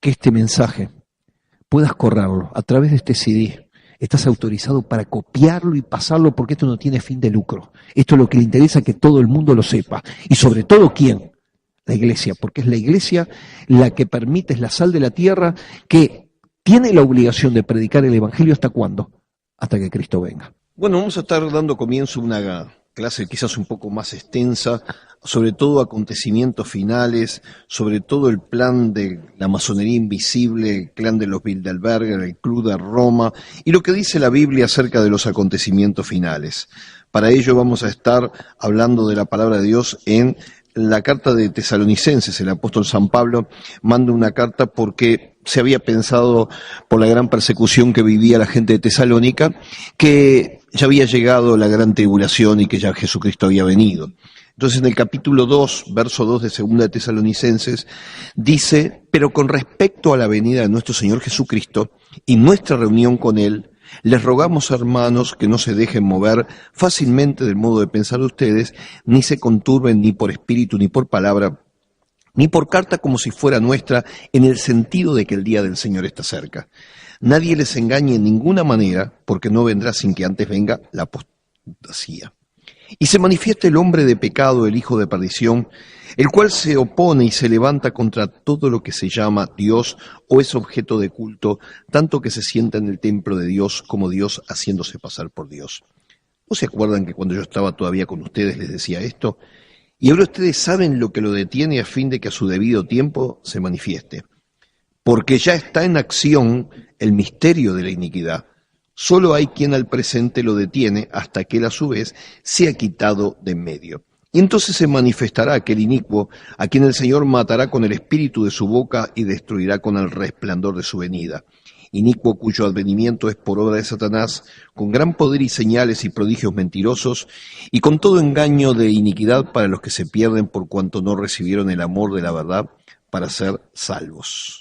que este mensaje puedas correrlo a través de este CD. Estás autorizado para copiarlo y pasarlo porque esto no tiene fin de lucro. Esto es lo que le interesa que todo el mundo lo sepa. Y sobre todo, ¿quién? La iglesia, porque es la iglesia la que permite, es la sal de la tierra, que tiene la obligación de predicar el evangelio. ¿Hasta cuándo? Hasta que Cristo venga. Bueno, vamos a estar dando comienzo a una clase quizás un poco más extensa, sobre todo acontecimientos finales, sobre todo el plan de la masonería invisible, el clan de los Bilderberger, el Club de Roma, y lo que dice la Biblia acerca de los acontecimientos finales. Para ello vamos a estar hablando de la palabra de Dios en la carta de Tesalonicenses. El apóstol San Pablo manda una carta porque se había pensado, por la gran persecución que vivía la gente de Tesalónica, que ya había llegado la gran tribulación y que ya Jesucristo había venido. Entonces en el capítulo 2, verso 2 de 2 de Tesalonicenses, dice: pero con respecto a la venida de nuestro Señor Jesucristo y nuestra reunión con Él, les rogamos, hermanos, que no se dejen mover fácilmente del modo de pensar de ustedes, ni se conturben ni por espíritu ni por palabra, ni por carta como si fuera nuestra, en el sentido de que el día del Señor está cerca. Nadie les engañe en ninguna manera, porque no vendrá sin que antes venga la apostasía. Y se manifiesta el hombre de pecado, el hijo de perdición, el cual se opone y se levanta contra todo lo que se llama Dios o es objeto de culto, tanto que se sienta en el templo de Dios como Dios haciéndose pasar por Dios. ¿No se acuerdan que cuando yo estaba todavía con ustedes les decía esto? Y ahora ustedes saben lo que lo detiene a fin de que a su debido tiempo se manifieste. Porque ya está en acción el misterio de la iniquidad. Solo hay quien al presente lo detiene hasta que él a su vez sea quitado de en medio. Y entonces se manifestará aquel inicuo a quien el Señor matará con el espíritu de su boca y destruirá con el resplandor de su venida. Inicuo cuyo advenimiento es por obra de Satanás, con gran poder y señales y prodigios mentirosos, y con todo engaño de iniquidad para los que se pierden por cuanto no recibieron el amor de la verdad para ser salvos.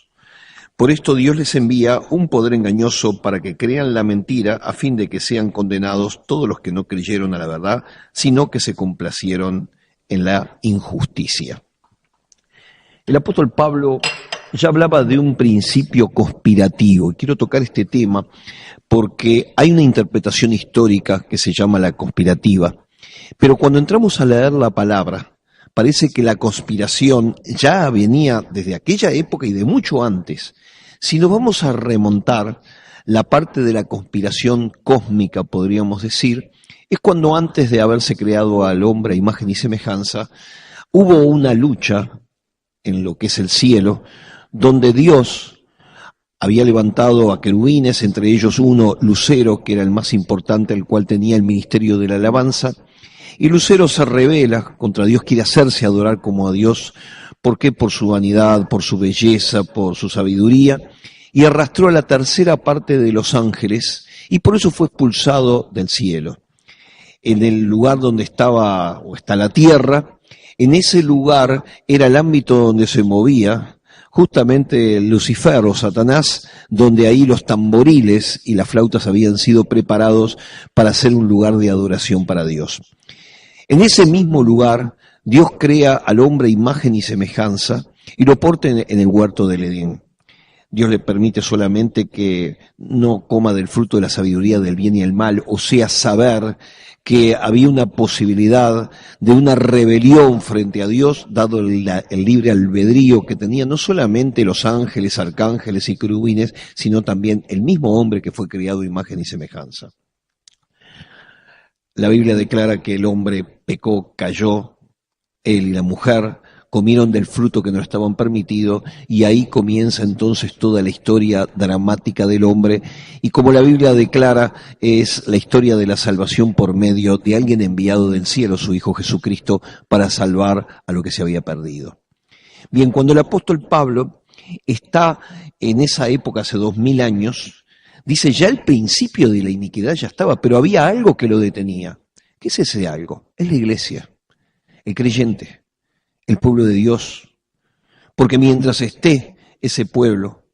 Por esto Dios les envía un poder engañoso para que crean la mentira, a fin de que sean condenados todos los que no creyeron a la verdad, sino que se complacieron en la injusticia. El apóstol Pablo ya hablaba de un principio conspirativo, y quiero tocar este tema porque hay una interpretación histórica que se llama la conspirativa, pero cuando entramos a leer la palabra, parece que la conspiración ya venía desde aquella época y de mucho antes. Si nos vamos a remontar, la parte de la conspiración cósmica, podríamos decir, es cuando antes de haberse creado al hombre a imagen y semejanza, hubo una lucha en lo que es el cielo, donde Dios había levantado a querubines, entre ellos uno, Lucero, que era el más importante, el cual tenía el ministerio de la alabanza, y Lucero se rebela contra Dios, quiere hacerse adorar como a Dios. ¿Por qué? Por su vanidad, por su belleza, por su sabiduría, y arrastró a la tercera parte de los ángeles, y por eso fue expulsado del cielo. En el lugar donde estaba, o está la tierra, en ese lugar era el ámbito donde se movía justamente Lucifer o Satanás, donde ahí los tamboriles y las flautas habían sido preparados para ser un lugar de adoración para Dios. En ese mismo lugar, Dios crea al hombre imagen y semejanza y lo porta en el huerto del Edén. Dios le permite solamente que no coma del fruto de la sabiduría del bien y el mal, o sea, saber que había una posibilidad de una rebelión frente a Dios, dado el libre albedrío que tenían no solamente los ángeles, arcángeles y querubines, sino también el mismo hombre que fue creado a imagen y semejanza. La Biblia declara que el hombre pecó, cayó, él y la mujer comieron del fruto que no estaban permitido, y ahí comienza entonces toda la historia dramática del hombre, y como la Biblia declara, es la historia de la salvación por medio de alguien enviado del cielo, su Hijo Jesucristo, para salvar a lo que se había perdido. Bien, cuando el apóstol Pablo está en esa época, hace 2000 años, dice ya el principio de la iniquidad ya estaba, pero había algo que lo detenía. ¿Qué es ese algo? Es la iglesia, el creyente, el pueblo de Dios. Porque mientras esté ese pueblo,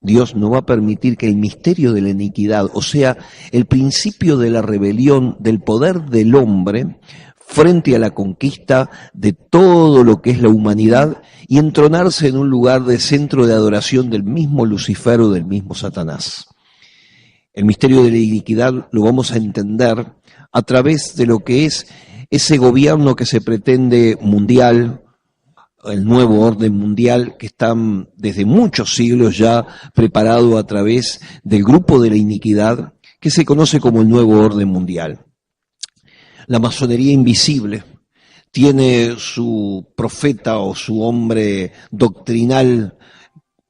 Dios no va a permitir que el misterio de la iniquidad, o sea, el principio de la rebelión, del poder del hombre, frente a la conquista de todo lo que es la humanidad y entronarse en un lugar de centro de adoración del mismo Lucifer o del mismo Satanás. El misterio de la iniquidad lo vamos a entender a través de lo que es ese gobierno que se pretende mundial, el nuevo orden mundial que está desde muchos siglos ya preparado a través del grupo de la iniquidad que se conoce como el nuevo orden mundial. La masonería invisible tiene su profeta o su hombre doctrinal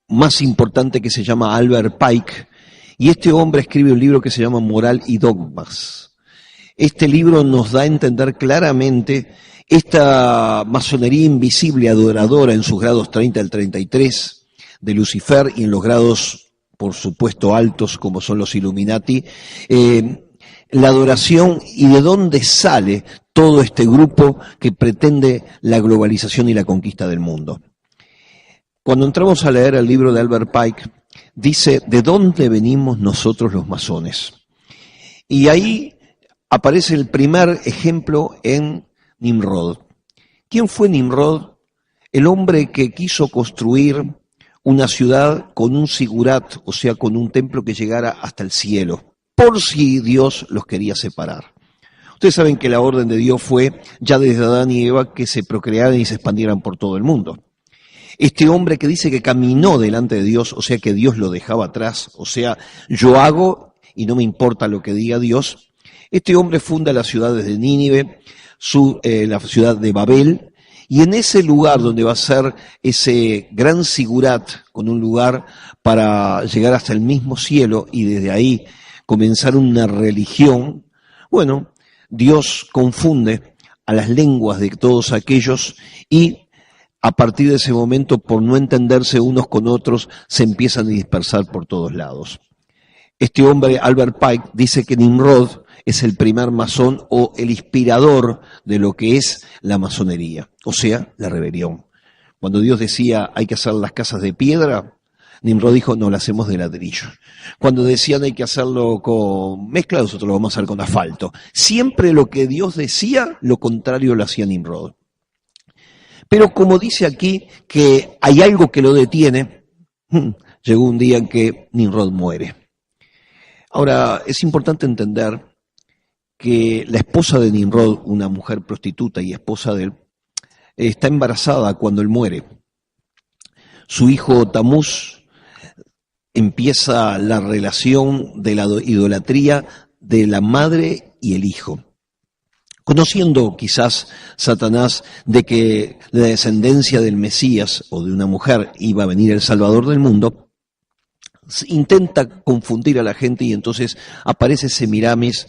más importante que se llama Albert Pike, y este hombre escribe un libro que se llama Moral y Dogmas. Este libro nos da a entender claramente esta masonería invisible adoradora en sus grados 30 al 33 de Lucifer y en los grados, por supuesto, altos como son los Illuminati, la adoración y de dónde sale todo este grupo que pretende la globalización y la conquista del mundo. Cuando entramos a leer el libro de Albert Pike, dice, ¿de dónde venimos nosotros los masones? Y ahí aparece el primer ejemplo en Nimrod. ¿Quién fue Nimrod? El hombre que quiso construir una ciudad con un sigurat, o sea, con un templo que llegara hasta el cielo, por si Dios los quería separar. Ustedes saben que la orden de Dios fue, ya desde Adán y Eva, que se procrearan y se expandieran por todo el mundo. Este hombre que dice que caminó delante de Dios, o sea que Dios lo dejaba atrás, o sea, yo hago y no me importa lo que diga Dios. Este hombre funda las ciudades de Nínive, la ciudad de Babel, y en ese lugar donde va a ser ese gran sigurat, con un lugar para llegar hasta el mismo cielo y desde ahí comenzar una religión, bueno, Dios confunde a las lenguas de todos aquellos y a partir de ese momento, por no entenderse unos con otros, se empiezan a dispersar por todos lados. Este hombre, Albert Pike, dice que Nimrod es el primer masón o el inspirador de lo que es la masonería, o sea, la rebelión. Cuando Dios decía hay que hacer las casas de piedra, Nimrod dijo no, las hacemos de ladrillo. Cuando decían hay que hacerlo con mezcla, nosotros lo vamos a hacer con asfalto. Siempre lo que Dios decía, lo contrario lo hacía Nimrod. Pero como dice aquí que hay algo que lo detiene, llegó un día en que Nimrod muere. Ahora, es importante entender que la esposa de Nimrod, una mujer prostituta y esposa de él, está embarazada cuando él muere. Su hijo Tamuz empieza la relación de la idolatría de la madre y el hijo. Conociendo quizás Satanás de que la descendencia del Mesías o de una mujer iba a venir el Salvador del mundo, intenta confundir a la gente y entonces aparece Semiramis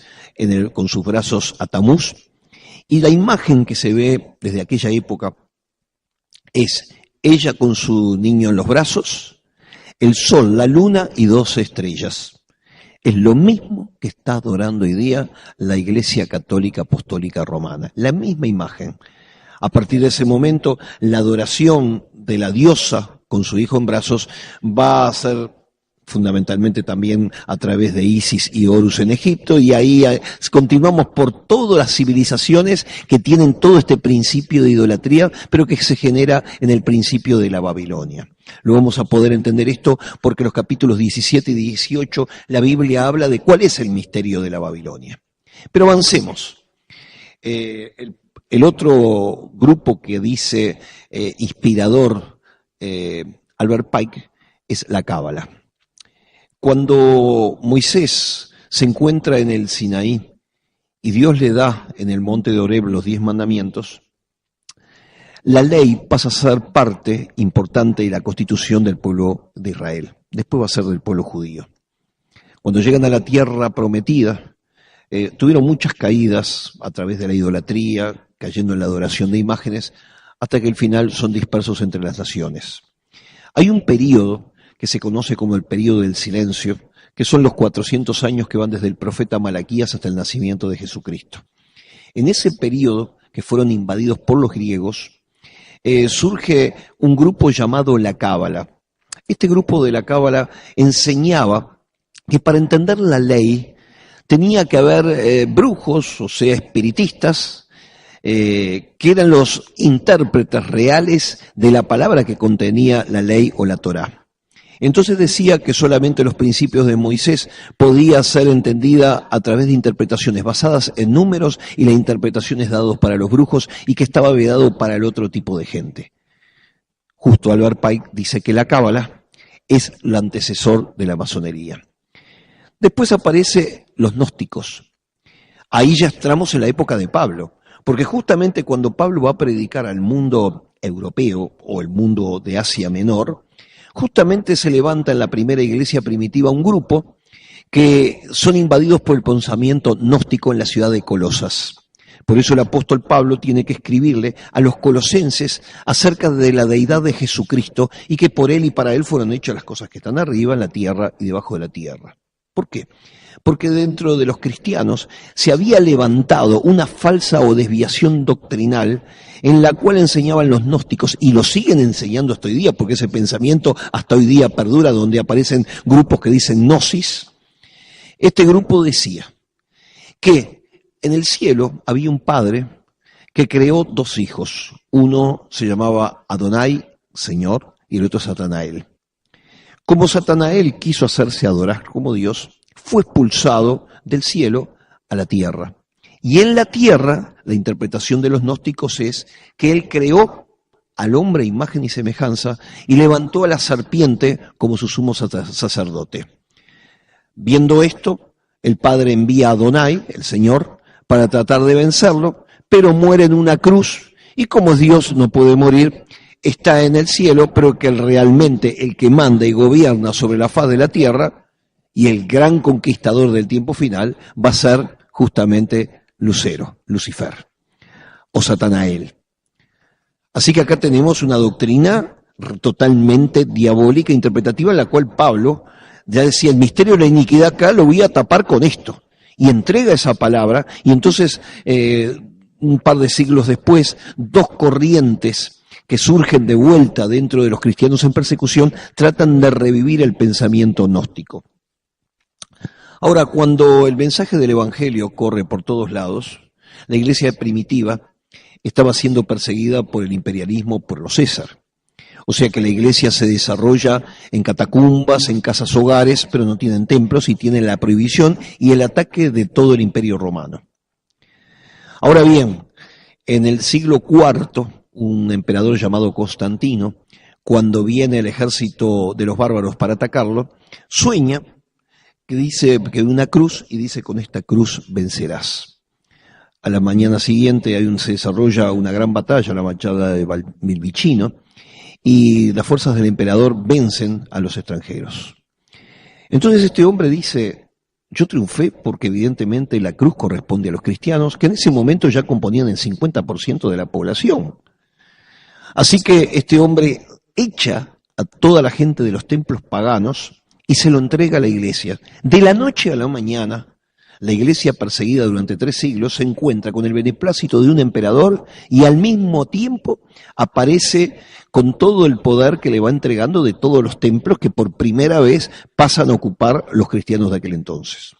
con sus brazos a Tamuz y la imagen que se ve desde aquella época es ella con su niño en los brazos, el sol, la luna y 12 estrellas. Es lo mismo que está adorando hoy día la Iglesia Católica Apostólica Romana, la misma imagen. A partir de ese momento, la adoración de la diosa con su hijo en brazos va a ser fundamentalmente también a través de Isis y Horus en Egipto, y ahí continuamos por todas las civilizaciones que tienen todo este principio de idolatría, pero que se genera en el principio de la Babilonia. Lo vamos a poder entender esto porque en los capítulos 17 y 18 la Biblia habla de cuál es el misterio de la Babilonia. Pero avancemos. El otro grupo que dice inspirador Albert Pike es la Cábala. Cuando Moisés se encuentra en el Sinaí y Dios le da en el monte de Horeb los 10 mandamientos, la ley pasa a ser parte importante de la constitución del pueblo de Israel. Después va a ser del pueblo judío. Cuando llegan a la tierra prometida, tuvieron muchas caídas a través de la idolatría, cayendo en la adoración de imágenes, hasta que al final son dispersos entre las naciones. Hay un periodo que se conoce como el periodo del silencio, que son los 400 años que van desde el profeta Malaquías hasta el nacimiento de Jesucristo. En ese periodo, que fueron invadidos por los griegos, surge un grupo llamado la Cábala. Este grupo de la Cábala enseñaba que para entender la ley tenía que haber brujos, o sea, espiritistas, que eran los intérpretes reales de la palabra que contenía la ley o la Torá. Entonces decía que solamente los principios de Moisés podía ser entendida a través de interpretaciones basadas en números y las interpretaciones dadas para los brujos, y que estaba vedado para el otro tipo de gente. Justo Albert Pike dice que la Cábala es el antecesor de la masonería. Después aparecen los gnósticos. Ahí ya entramos en la época de Pablo. Porque justamente cuando Pablo va a predicar al mundo europeo o el mundo de Asia Menor, justamente se levanta en la primera iglesia primitiva un grupo que son invadidos por el pensamiento gnóstico en la ciudad de Colosas. Por eso el apóstol Pablo tiene que escribirle a los colosenses acerca de la deidad de Jesucristo y que por él y para él fueron hechas las cosas que están arriba, en la tierra y debajo de la tierra. ¿Por qué? Porque dentro de los cristianos se había levantado una falsa o desviación doctrinal en la cual enseñaban los gnósticos, y lo siguen enseñando hasta hoy día, porque ese pensamiento hasta hoy día perdura, donde aparecen grupos que dicen gnosis. Este grupo decía que en el cielo había un padre que creó dos hijos. Uno se llamaba Adonai, Señor, y el otro Satanael. Como Satanael quiso hacerse adorar como Dios, fue expulsado del cielo a la tierra. Y en la tierra, la interpretación de los gnósticos es que él creó al hombre a imagen y semejanza y levantó a la serpiente como su sumo sacerdote. Viendo esto, el Padre envía a Adonai, el Señor, para tratar de vencerlo, pero muere en una cruz, y como Dios no puede morir, está en el cielo, pero que realmente el que manda y gobierna sobre la faz de la tierra y el gran conquistador del tiempo final va a ser justamente Lucero, Lucifer, o Satanael. Así que acá tenemos una doctrina totalmente diabólica, interpretativa, en la cual Pablo ya decía, el misterio de la iniquidad acá lo voy a tapar con esto. Y entrega esa palabra, y entonces, un par de siglos después, dos corrientes que surgen de vuelta dentro de los cristianos en persecución tratan de revivir el pensamiento gnóstico. Ahora, cuando el mensaje del Evangelio corre por todos lados, la iglesia primitiva estaba siendo perseguida por el imperialismo, por los César. O sea que la iglesia se desarrolla en catacumbas, en casas hogares, pero no tienen templos y tienen la prohibición y el ataque de todo el imperio romano. Ahora bien, en el siglo IV, un emperador llamado Constantino, cuando viene el ejército de los bárbaros para atacarlo, sueña que dice que hay una cruz y dice, con esta cruz vencerás. A la mañana siguiente se desarrolla una gran batalla, la batalla de Milvicino, y las fuerzas del emperador vencen a los extranjeros. Entonces este hombre dice, yo triunfé porque evidentemente la cruz corresponde a los cristianos, que en ese momento ya componían el 50% de la población. Así que este hombre echa a toda la gente de los templos paganos y se lo entrega a la iglesia. De la noche a la mañana, la iglesia perseguida durante 3 siglos se encuentra con el beneplácito de un emperador y al mismo tiempo aparece con todo el poder que le va entregando de todos los templos que por primera vez pasan a ocupar los cristianos de aquel entonces.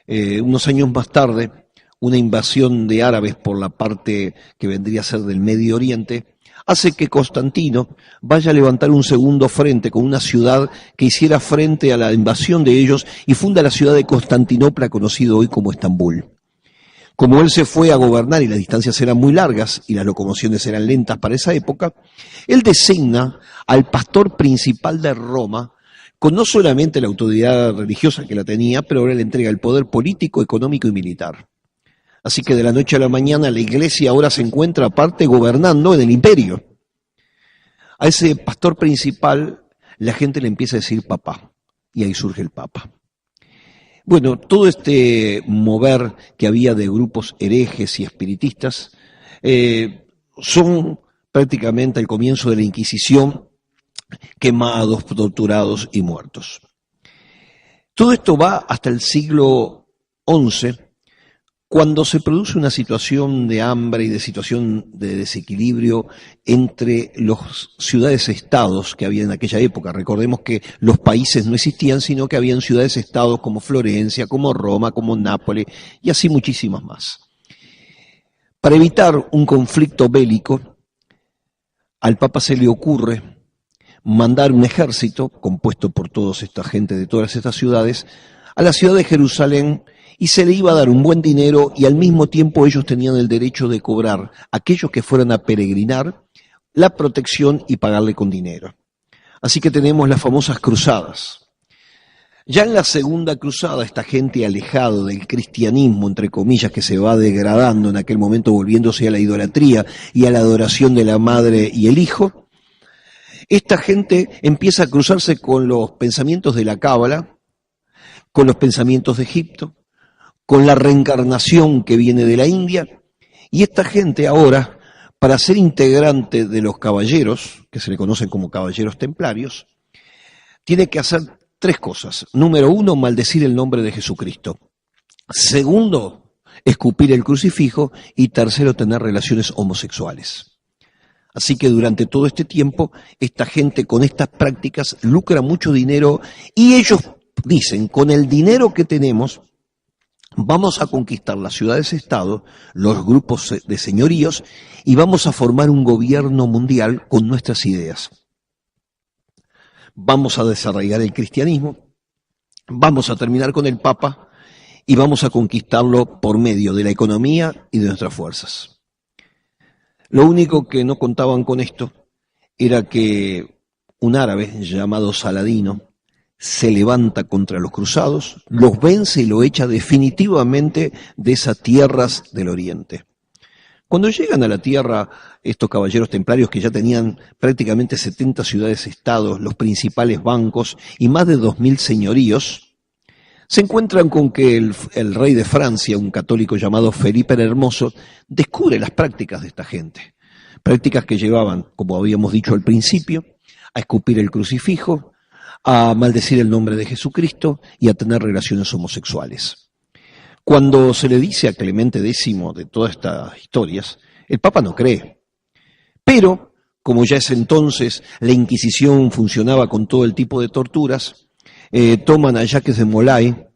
Unos años más tarde, una invasión de árabes por la parte que vendría a ser del Medio Oriente hace que Constantino vaya a levantar un segundo frente con una ciudad que hiciera frente a la invasión de ellos y funda la ciudad de Constantinopla, conocido hoy como Estambul. Como él se fue a gobernar y las distancias eran muy largas y las locomociones eran lentas para esa época, él designa al pastor principal de Roma con no solamente la autoridad religiosa que la tenía, pero ahora le entrega el poder político, económico y militar. Así que de la noche a la mañana la iglesia ahora se encuentra aparte gobernando en el imperio. A ese pastor principal la gente le empieza a decir papá, y ahí surge el papa. Bueno, todo este mover que había de grupos herejes y espiritistas son prácticamente el comienzo de la Inquisición, quemados, torturados y muertos. Todo esto va hasta el siglo XI, cuando se produce una situación de hambre y de situación de desequilibrio entre las ciudades-estados que había en aquella época. Recordemos que los países no existían, sino que habían ciudades-estados como Florencia, como Roma, como Nápoles y así muchísimas más. Para evitar un conflicto bélico, al Papa se le ocurre mandar un ejército, compuesto por toda esta gente de todas estas ciudades, a la ciudad de Jerusalén, y se le iba a dar un buen dinero, y al mismo tiempo ellos tenían el derecho de cobrar a aquellos que fueran a peregrinar la protección y pagarle con dinero. Así que tenemos las famosas cruzadas. Ya en la segunda cruzada, esta gente alejada del cristianismo, entre comillas, que se va degradando en aquel momento, volviéndose a la idolatría y a la adoración de la madre y el hijo, esta gente empieza a cruzarse con los pensamientos de la Cábala, con los pensamientos de Egipto, con la reencarnación que viene de la India, y esta gente ahora, para ser integrante de los caballeros, que se le conocen como caballeros templarios, tiene que hacer 3 cosas. Número 1, maldecir el nombre de Jesucristo. Segundo, escupir el crucifijo. Y tercero, tener relaciones homosexuales. Así que durante todo este tiempo, esta gente con estas prácticas lucra mucho dinero, y ellos dicen, con el dinero que tenemos, vamos a conquistar las ciudades-estado, los grupos de señoríos, y vamos a formar un gobierno mundial con nuestras ideas. Vamos a desarraigar el cristianismo, vamos a terminar con el Papa y vamos a conquistarlo por medio de la economía y de nuestras fuerzas. Lo único que no contaban con esto era que un árabe llamado Saladino se levanta contra los cruzados, los vence y lo echa definitivamente de esas tierras del Oriente. Cuando llegan a la tierra estos caballeros templarios, que ya tenían prácticamente 70 ciudades-estados, los principales bancos y más de 2000 señoríos, se encuentran con que el rey de Francia, un católico llamado Felipe el Hermoso, descubre las prácticas de esta gente. Prácticas que llevaban, como habíamos dicho al principio, a escupir el crucifijo, a maldecir el nombre de Jesucristo y a tener relaciones homosexuales. Cuando se le dice a Clemente X de todas estas historias, el Papa no cree. Pero, como ya es entonces la Inquisición funcionaba con todo el tipo de torturas, toman a Jacques de Molay,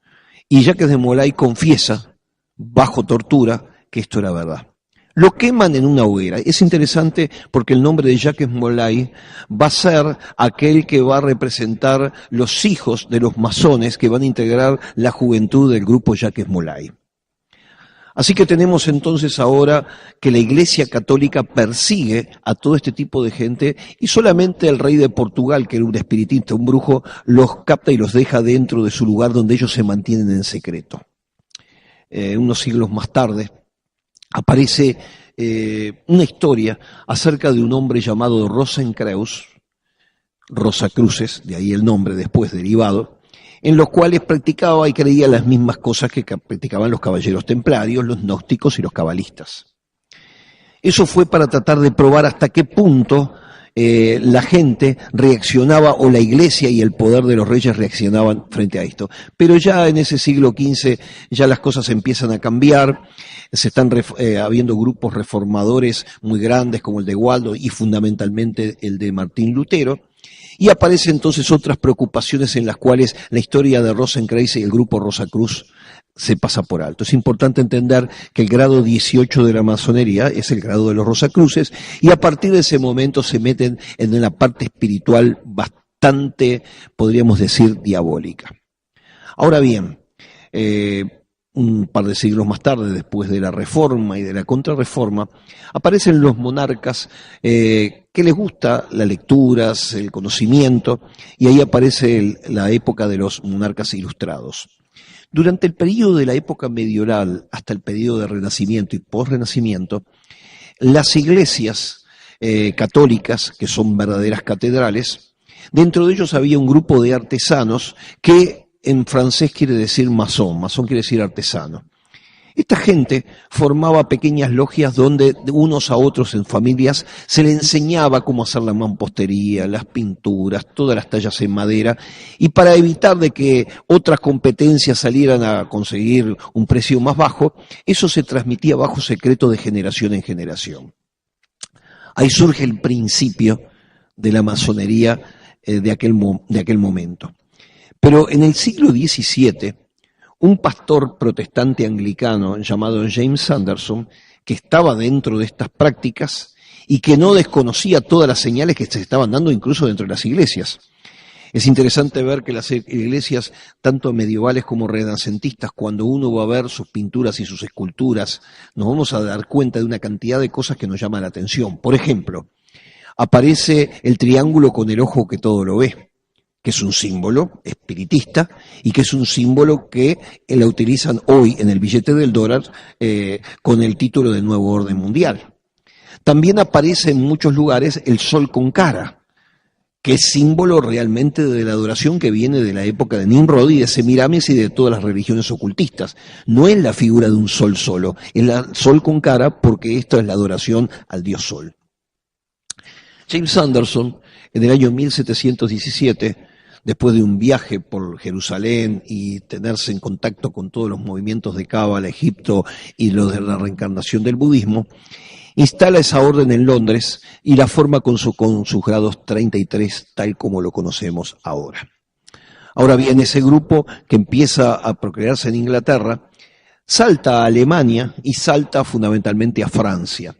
y Jacques de Molay confiesa, bajo tortura, que esto era verdad. Lo queman en una hoguera. Es interesante porque el nombre de Jacques Molay va a ser aquel que va a representar los hijos de los masones que van a integrar la juventud del grupo Jacques Molay. Así que tenemos entonces ahora que la Iglesia Católica persigue a todo este tipo de gente, y solamente el rey de Portugal, que era un espiritista, un brujo, los capta y los deja dentro de su lugar donde ellos se mantienen en secreto. Unos siglos más tarde, aparece una historia acerca de un hombre llamado Rosencreuz, Rosacruces, de ahí el nombre después derivado, en los cuales practicaba y creía las mismas cosas que practicaban los caballeros templarios, los gnósticos y los cabalistas. Eso fue para tratar de probar hasta qué punto la gente reaccionaba, o la iglesia y el poder de los reyes reaccionaban frente a esto. Pero ya en ese siglo XV ya las cosas empiezan a cambiar, se están habiendo grupos reformadores muy grandes como el de Waldo y fundamentalmente el de Martín Lutero, y aparecen entonces otras preocupaciones en las cuales la historia de Rosencreuz y el grupo Rosacruz se pasa por alto. Es importante entender que el grado 18 de la masonería es el grado de los Rosacruces, y a partir de ese momento se meten en la parte espiritual bastante, podríamos decir, diabólica. Ahora bien, un par de siglos más tarde, después de la Reforma y de la Contrarreforma, aparecen los monarcas que les gusta las lecturas, el conocimiento, y ahí aparece la época de los monarcas ilustrados. Durante el periodo de la época medieval hasta el periodo de Renacimiento y posrenacimiento, las iglesias católicas, que son verdaderas catedrales, dentro de ellos había un grupo de artesanos que en francés quiere decir masón quiere decir artesano. Esta gente formaba pequeñas logias donde unos a otros en familias se le enseñaba cómo hacer la mampostería, las pinturas, todas las tallas en madera, y para evitar de que otras competencias salieran a conseguir un precio más bajo, eso se transmitía bajo secreto de generación en generación. Ahí surge el principio de la masonería de aquel momento. Pero en el siglo XVII, un pastor protestante anglicano llamado James Anderson que estaba dentro de estas prácticas y que no desconocía todas las señales que se estaban dando incluso dentro de las iglesias. Es interesante ver que las iglesias, tanto medievales como renacentistas, cuando uno va a ver sus pinturas y sus esculturas, nos vamos a dar cuenta de una cantidad de cosas que nos llaman la atención. Por ejemplo, aparece el triángulo con el ojo que todo lo ve, que es un símbolo espiritista y que es un símbolo que la utilizan hoy en el billete del dólar con el título de Nuevo Orden Mundial. También aparece en muchos lugares el sol con cara, que es símbolo realmente de la adoración que viene de la época de Nimrod y de Semiramis y de todas las religiones ocultistas. No es la figura de un sol solo, es el sol con cara, porque esto es la adoración al dios sol. James Anderson, en el año 1717, después de un viaje por Jerusalén y tenerse en contacto con todos los movimientos de Cábala, Egipto y los de la reencarnación del budismo, instala esa orden en Londres y la forma con sus grados 33, tal como lo conocemos ahora. Ahora bien, ese grupo que empieza a procrearse en Inglaterra, salta a Alemania y salta fundamentalmente a Francia.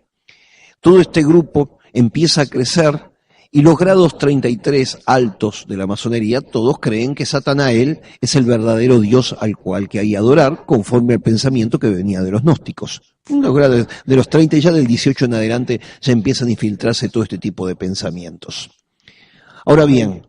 Todo este grupo empieza a crecer y los grados 33 altos de la masonería, todos creen que Satanael es el verdadero Dios al cual que hay que adorar, conforme al pensamiento que venía de los gnósticos. Los grados de los 30 y ya del 18 en adelante ya empiezan a infiltrarse todo este tipo de pensamientos. Ahora bien,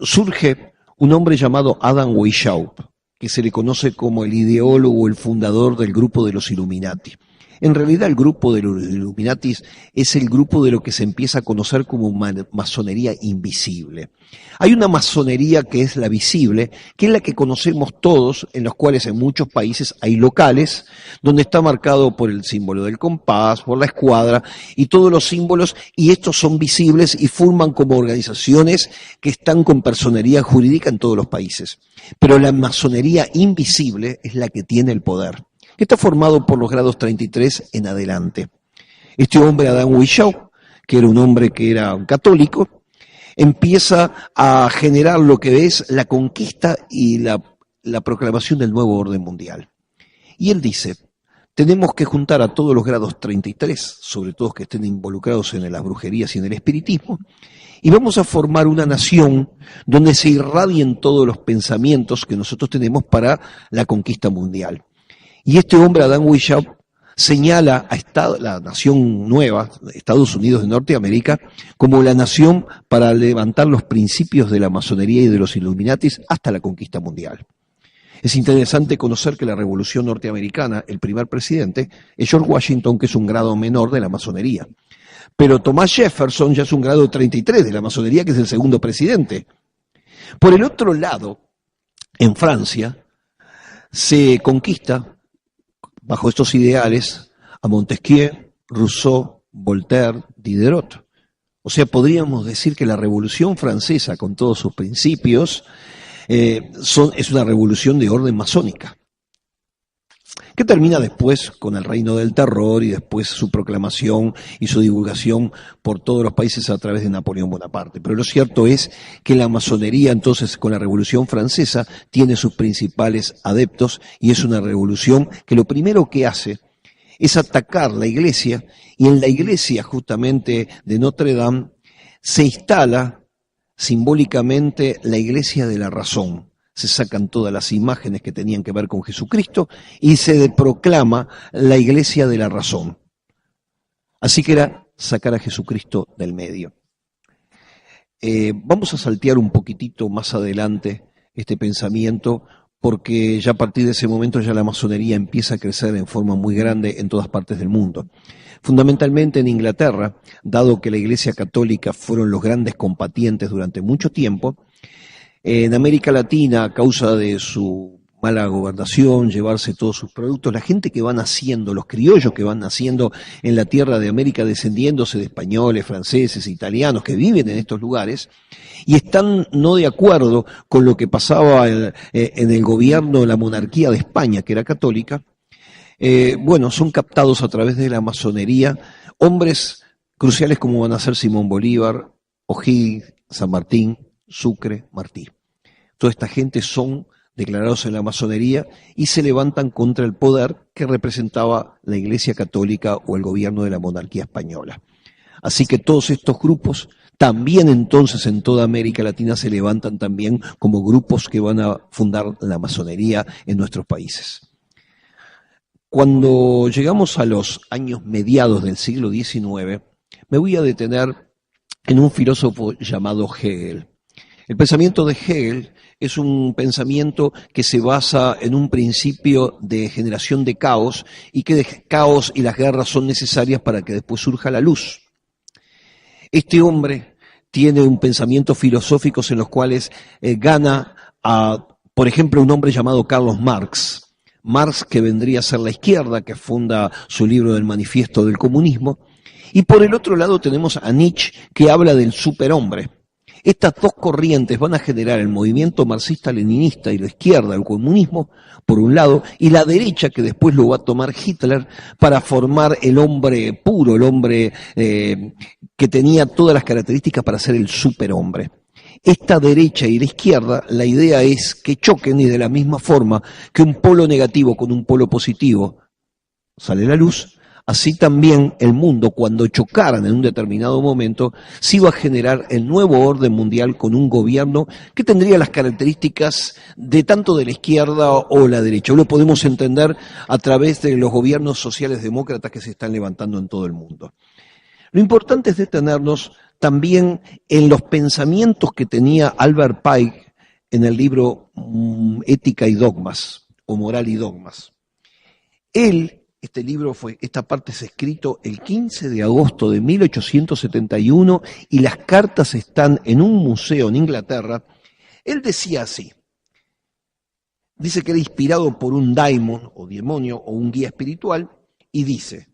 surge un hombre llamado Adam Weishaupt, que se le conoce como el ideólogo, el fundador del grupo de los Illuminati. En realidad el grupo de los Illuminatis es el grupo de lo que se empieza a conocer como masonería invisible. Hay una masonería que es la visible, que es la que conocemos todos, en los cuales en muchos países hay locales, donde está marcado por el símbolo del compás, por la escuadra y todos los símbolos, y estos son visibles y forman como organizaciones que están con personería jurídica en todos los países. Pero la masonería invisible es la que tiene el poder, que está formado por los grados 33 en adelante. Este hombre, Adam Weishaupt, que era un hombre que era un católico, empieza a generar lo que es la conquista y la proclamación del nuevo orden mundial. Y él dice, tenemos que juntar a todos los grados 33, sobre todo que estén involucrados en las brujerías y en el espiritismo, y vamos a formar una nación donde se irradien todos los pensamientos que nosotros tenemos para la conquista mundial. Y este hombre, Adam Weishaupt, señala a la nación nueva, Estados Unidos de Norteamérica, como la nación para levantar los principios de la masonería y de los Illuminatis hasta la conquista mundial. Es interesante conocer que la Revolución Norteamericana, el primer presidente, es George Washington, que es un grado menor de la masonería. Pero Thomas Jefferson ya es un grado 33 de la masonería, que es el segundo presidente. Por el otro lado, en Francia, se conquista bajo estos ideales a Montesquieu, Rousseau, Voltaire, Diderot. O sea, podríamos decir que la Revolución Francesa, con todos sus principios, es una revolución de orden masónica, que termina después con el Reino del Terror y después su proclamación y su divulgación por todos los países a través de Napoleón Bonaparte. Pero lo cierto es que la masonería, entonces, con la Revolución Francesa, tiene sus principales adeptos y es una revolución que lo primero que hace es atacar la iglesia, y en la iglesia justamente de Notre Dame se instala simbólicamente la iglesia de la razón. Se sacan todas las imágenes que tenían que ver con Jesucristo y se proclama la iglesia de la razón. Así que era sacar a Jesucristo del medio. Vamos a saltear un poquitito más adelante este pensamiento, porque ya a partir de ese momento ya la masonería empieza a crecer en forma muy grande en todas partes del mundo. Fundamentalmente en Inglaterra, dado que la Iglesia Católica fueron los grandes combatientes durante mucho tiempo, en América Latina, a causa de su mala gobernación, llevarse todos sus productos, la gente que van naciendo, los criollos que van naciendo en la tierra de América, descendiéndose de españoles, franceses, italianos, que viven en estos lugares, y están no de acuerdo con lo que pasaba en el gobierno de la monarquía de España, que era católica, son captados a través de la masonería hombres cruciales como van a ser Simón Bolívar, O'Higgins, San Martín, Sucre, Martí. Toda esta gente son declarados en la masonería, y se levantan contra el poder que representaba la Iglesia Católica o el gobierno de la monarquía española. Así que todos estos grupos, también entonces en toda América Latina, se levantan también como grupos que van a fundar la masonería en nuestros países. Cuando llegamos a los años mediados del siglo XIX, me voy a detener en un filósofo llamado Hegel. El pensamiento de Hegel es un pensamiento que se basa en un principio de generación de caos y que el caos y las guerras son necesarias para que después surja la luz. Este hombre tiene un pensamiento filosófico en los cuales gana a, por ejemplo, un hombre llamado Carlos Marx. Marx, que vendría a ser la izquierda, que funda su libro del Manifiesto del Comunismo. Y por el otro lado tenemos a Nietzsche, que habla del superhombre. Estas dos corrientes van a generar el movimiento marxista-leninista y la izquierda, el comunismo, por un lado, y la derecha, que después lo va a tomar Hitler, para formar el hombre puro, el hombre que tenía todas las características para ser el superhombre. Esta derecha y la izquierda, la idea es que choquen, y de la misma forma que un polo negativo con un polo positivo sale la luz, así también el mundo, cuando chocaran en un determinado momento, se iba a generar el nuevo orden mundial con un gobierno que tendría las características de tanto de la izquierda o la derecha. Lo podemos entender a través de los gobiernos sociales demócratas que se están levantando en todo el mundo. Lo importante es detenernos también en los pensamientos que tenía Albert Pike en el libro Ética y Dogmas, o Moral y Dogmas. Esta parte se escrito el 15 de agosto de 1871 y las cartas están en un museo en Inglaterra. Él decía así, dice que era inspirado por un daimon o demonio o un guía espiritual y dice,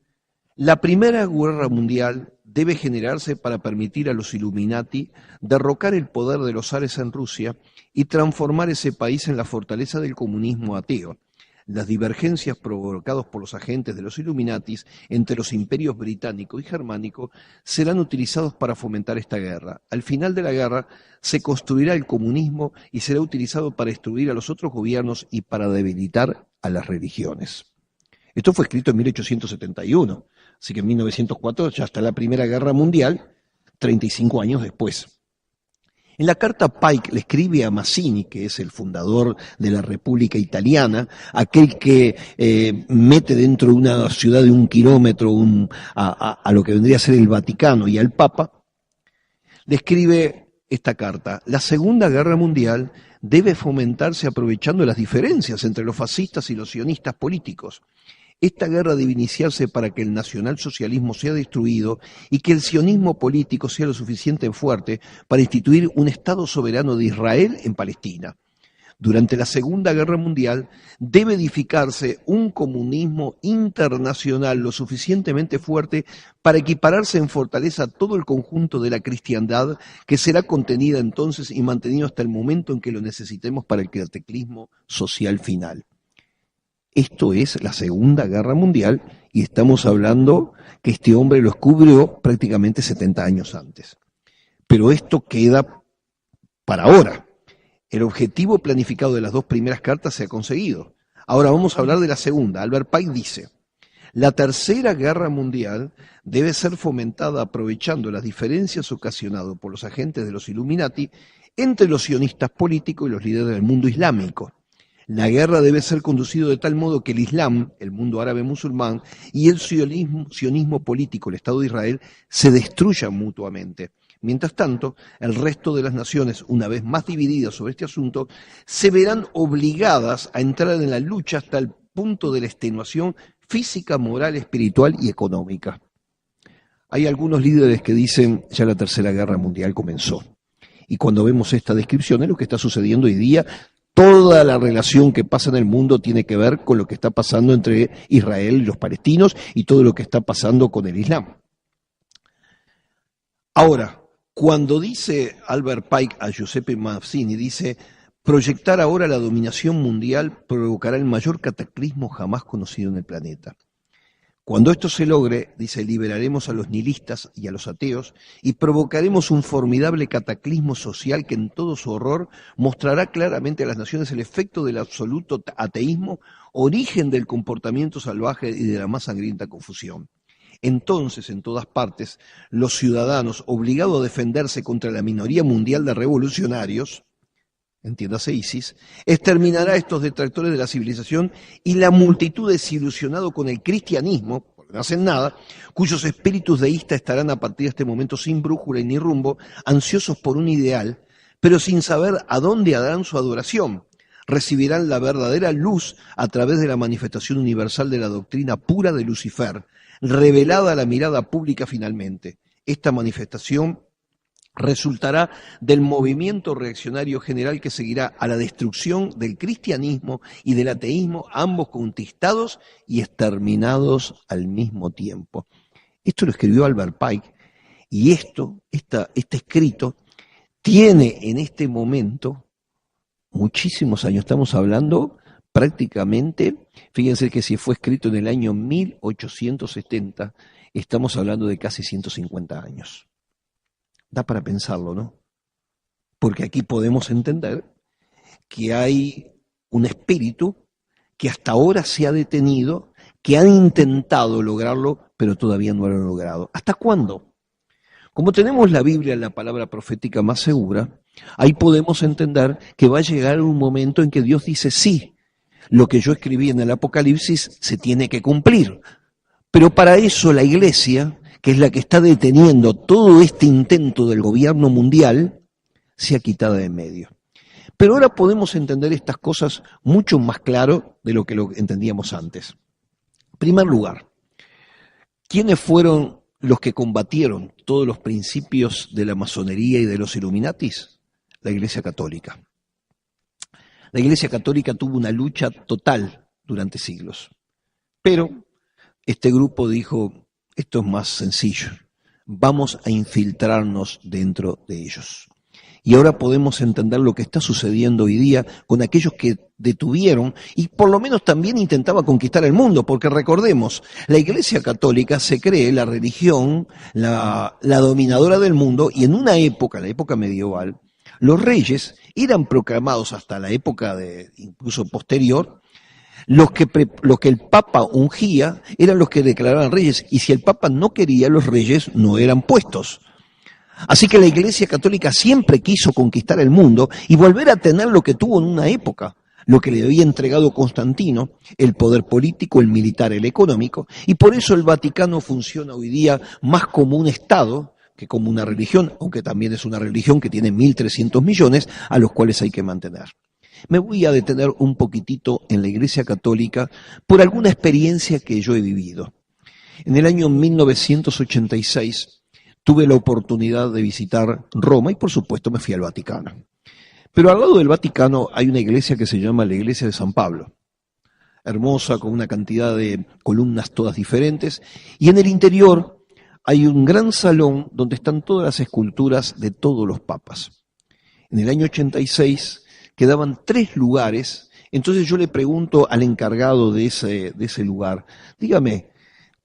la Primera Guerra Mundial debe generarse para permitir a los Illuminati derrocar el poder de los zares en Rusia y transformar ese país en la fortaleza del comunismo ateo. Las divergencias provocadas por los agentes de los Illuminatis entre los imperios británico y germánico serán utilizados para fomentar esta guerra. Al final de la guerra se construirá el comunismo y será utilizado para destruir a los otros gobiernos y para debilitar a las religiones. Esto fue escrito en 1871, así que en 1904 ya está la Primera Guerra Mundial, 35 años después. En la carta Pike le escribe a Mazzini, que es el fundador de la República Italiana, aquel que mete dentro de una ciudad de 1 kilómetro a lo que vendría a ser el Vaticano y al Papa, le escribe esta carta. La Segunda Guerra Mundial debe fomentarse aprovechando las diferencias entre los fascistas y los sionistas políticos. Esta guerra debe iniciarse para que el nacionalsocialismo sea destruido y que el sionismo político sea lo suficientemente fuerte para instituir un Estado soberano de Israel en Palestina. Durante la Segunda Guerra Mundial debe edificarse un comunismo internacional lo suficientemente fuerte para equipararse en fortaleza a todo el conjunto de la cristiandad, que será contenida entonces y mantenido hasta el momento en que lo necesitemos para el cataclismo social final. Esto es la Segunda Guerra Mundial y estamos hablando que este hombre lo descubrió prácticamente 70 años antes. Pero esto queda para ahora. El objetivo planificado de las dos primeras cartas se ha conseguido. Ahora vamos a hablar de la segunda. Albert Pike dice, la Tercera Guerra Mundial debe ser fomentada aprovechando las diferencias ocasionadas por los agentes de los Illuminati entre los sionistas políticos y los líderes del mundo islámico. La guerra debe ser conducida de tal modo que el Islam, el mundo árabe musulmán, y el sionismo político, el Estado de Israel, se destruyan mutuamente. Mientras tanto, el resto de las naciones, una vez más divididas sobre este asunto, se verán obligadas a entrar en la lucha hasta el punto de la extenuación física, moral, espiritual y económica. Hay algunos líderes que dicen ya la Tercera Guerra Mundial comenzó. Y cuando vemos esta descripción es lo que está sucediendo hoy día. Toda la relación que pasa en el mundo tiene que ver con lo que está pasando entre Israel y los palestinos y todo lo que está pasando con el Islam. Ahora, cuando dice Albert Pike a Giuseppe Mazzini, dice, proyectar ahora la dominación mundial provocará el mayor cataclismo jamás conocido en el planeta. Cuando esto se logre, dice, liberaremos a los nihilistas y a los ateos y provocaremos un formidable cataclismo social que en todo su horror mostrará claramente a las naciones el efecto del absoluto ateísmo, origen del comportamiento salvaje y de la más sangrienta confusión. Entonces, en todas partes, los ciudadanos, obligados a defenderse contra la minoría mundial de revolucionarios, entiéndase ISIS, exterminará a estos detractores de la civilización y la multitud desilusionado con el cristianismo, porque no hacen nada, cuyos espíritus deístas estarán a partir de este momento sin brújula y ni rumbo, ansiosos por un ideal, pero sin saber a dónde harán su adoración. Recibirán la verdadera luz a través de la manifestación universal de la doctrina pura de Lucifer, revelada a la mirada pública finalmente. Esta manifestación resultará del movimiento reaccionario general que seguirá a la destrucción del cristianismo y del ateísmo, ambos conquistados y exterminados al mismo tiempo. Esto lo escribió Albert Pike, y este escrito tiene en este momento muchísimos años. Estamos hablando prácticamente, fíjense que si fue escrito en el año 1870, estamos hablando de casi 150 años. Da para pensarlo, ¿no? Porque aquí podemos entender que hay un espíritu que hasta ahora se ha detenido, que han intentado lograrlo, pero todavía no lo han logrado. ¿Hasta cuándo? Como tenemos la Biblia, la palabra profética más segura, ahí podemos entender que va a llegar un momento en que Dios dice, sí, lo que yo escribí en el Apocalipsis se tiene que cumplir. Pero para eso la Iglesia, que es la que está deteniendo todo este intento del gobierno mundial, se ha quitado de en medio. Pero ahora podemos entender estas cosas mucho más claro de lo que lo entendíamos antes. En primer lugar, ¿quiénes fueron los que combatieron todos los principios de la masonería y de los Illuminatis? La Iglesia Católica. La Iglesia Católica tuvo una lucha total durante siglos. Pero este grupo dijo, esto es más sencillo, vamos a infiltrarnos dentro de ellos. Y ahora podemos entender lo que está sucediendo hoy día con aquellos que detuvieron y por lo menos también intentaba conquistar el mundo, porque recordemos, la Iglesia Católica se cree la religión, la dominadora del mundo, y en una época, la época medieval, los reyes eran proclamados hasta la época incluso posterior. Los que el Papa ungía eran los que declaraban reyes, y si el Papa no quería, los reyes no eran puestos. Así que la Iglesia Católica siempre quiso conquistar el mundo y volver a tener lo que tuvo en una época, lo que le había entregado Constantino, el poder político, el militar, el económico, y por eso el Vaticano funciona hoy día más como un Estado que como una religión, aunque también es una religión que tiene 1.300 millones a los cuales hay que mantener. Me voy a detener un poquitito en la Iglesia Católica por alguna experiencia que yo he vivido. En el año 1986 tuve la oportunidad de visitar Roma y por supuesto me fui al Vaticano. Pero al lado del Vaticano hay una iglesia que se llama la Iglesia de San Pablo. Hermosa, con una cantidad de columnas todas diferentes. Y en el interior hay un gran salón donde están todas las esculturas de todos los papas. En el año 86 quedaban 3 lugares, entonces yo le pregunto al encargado de ese lugar, dígame,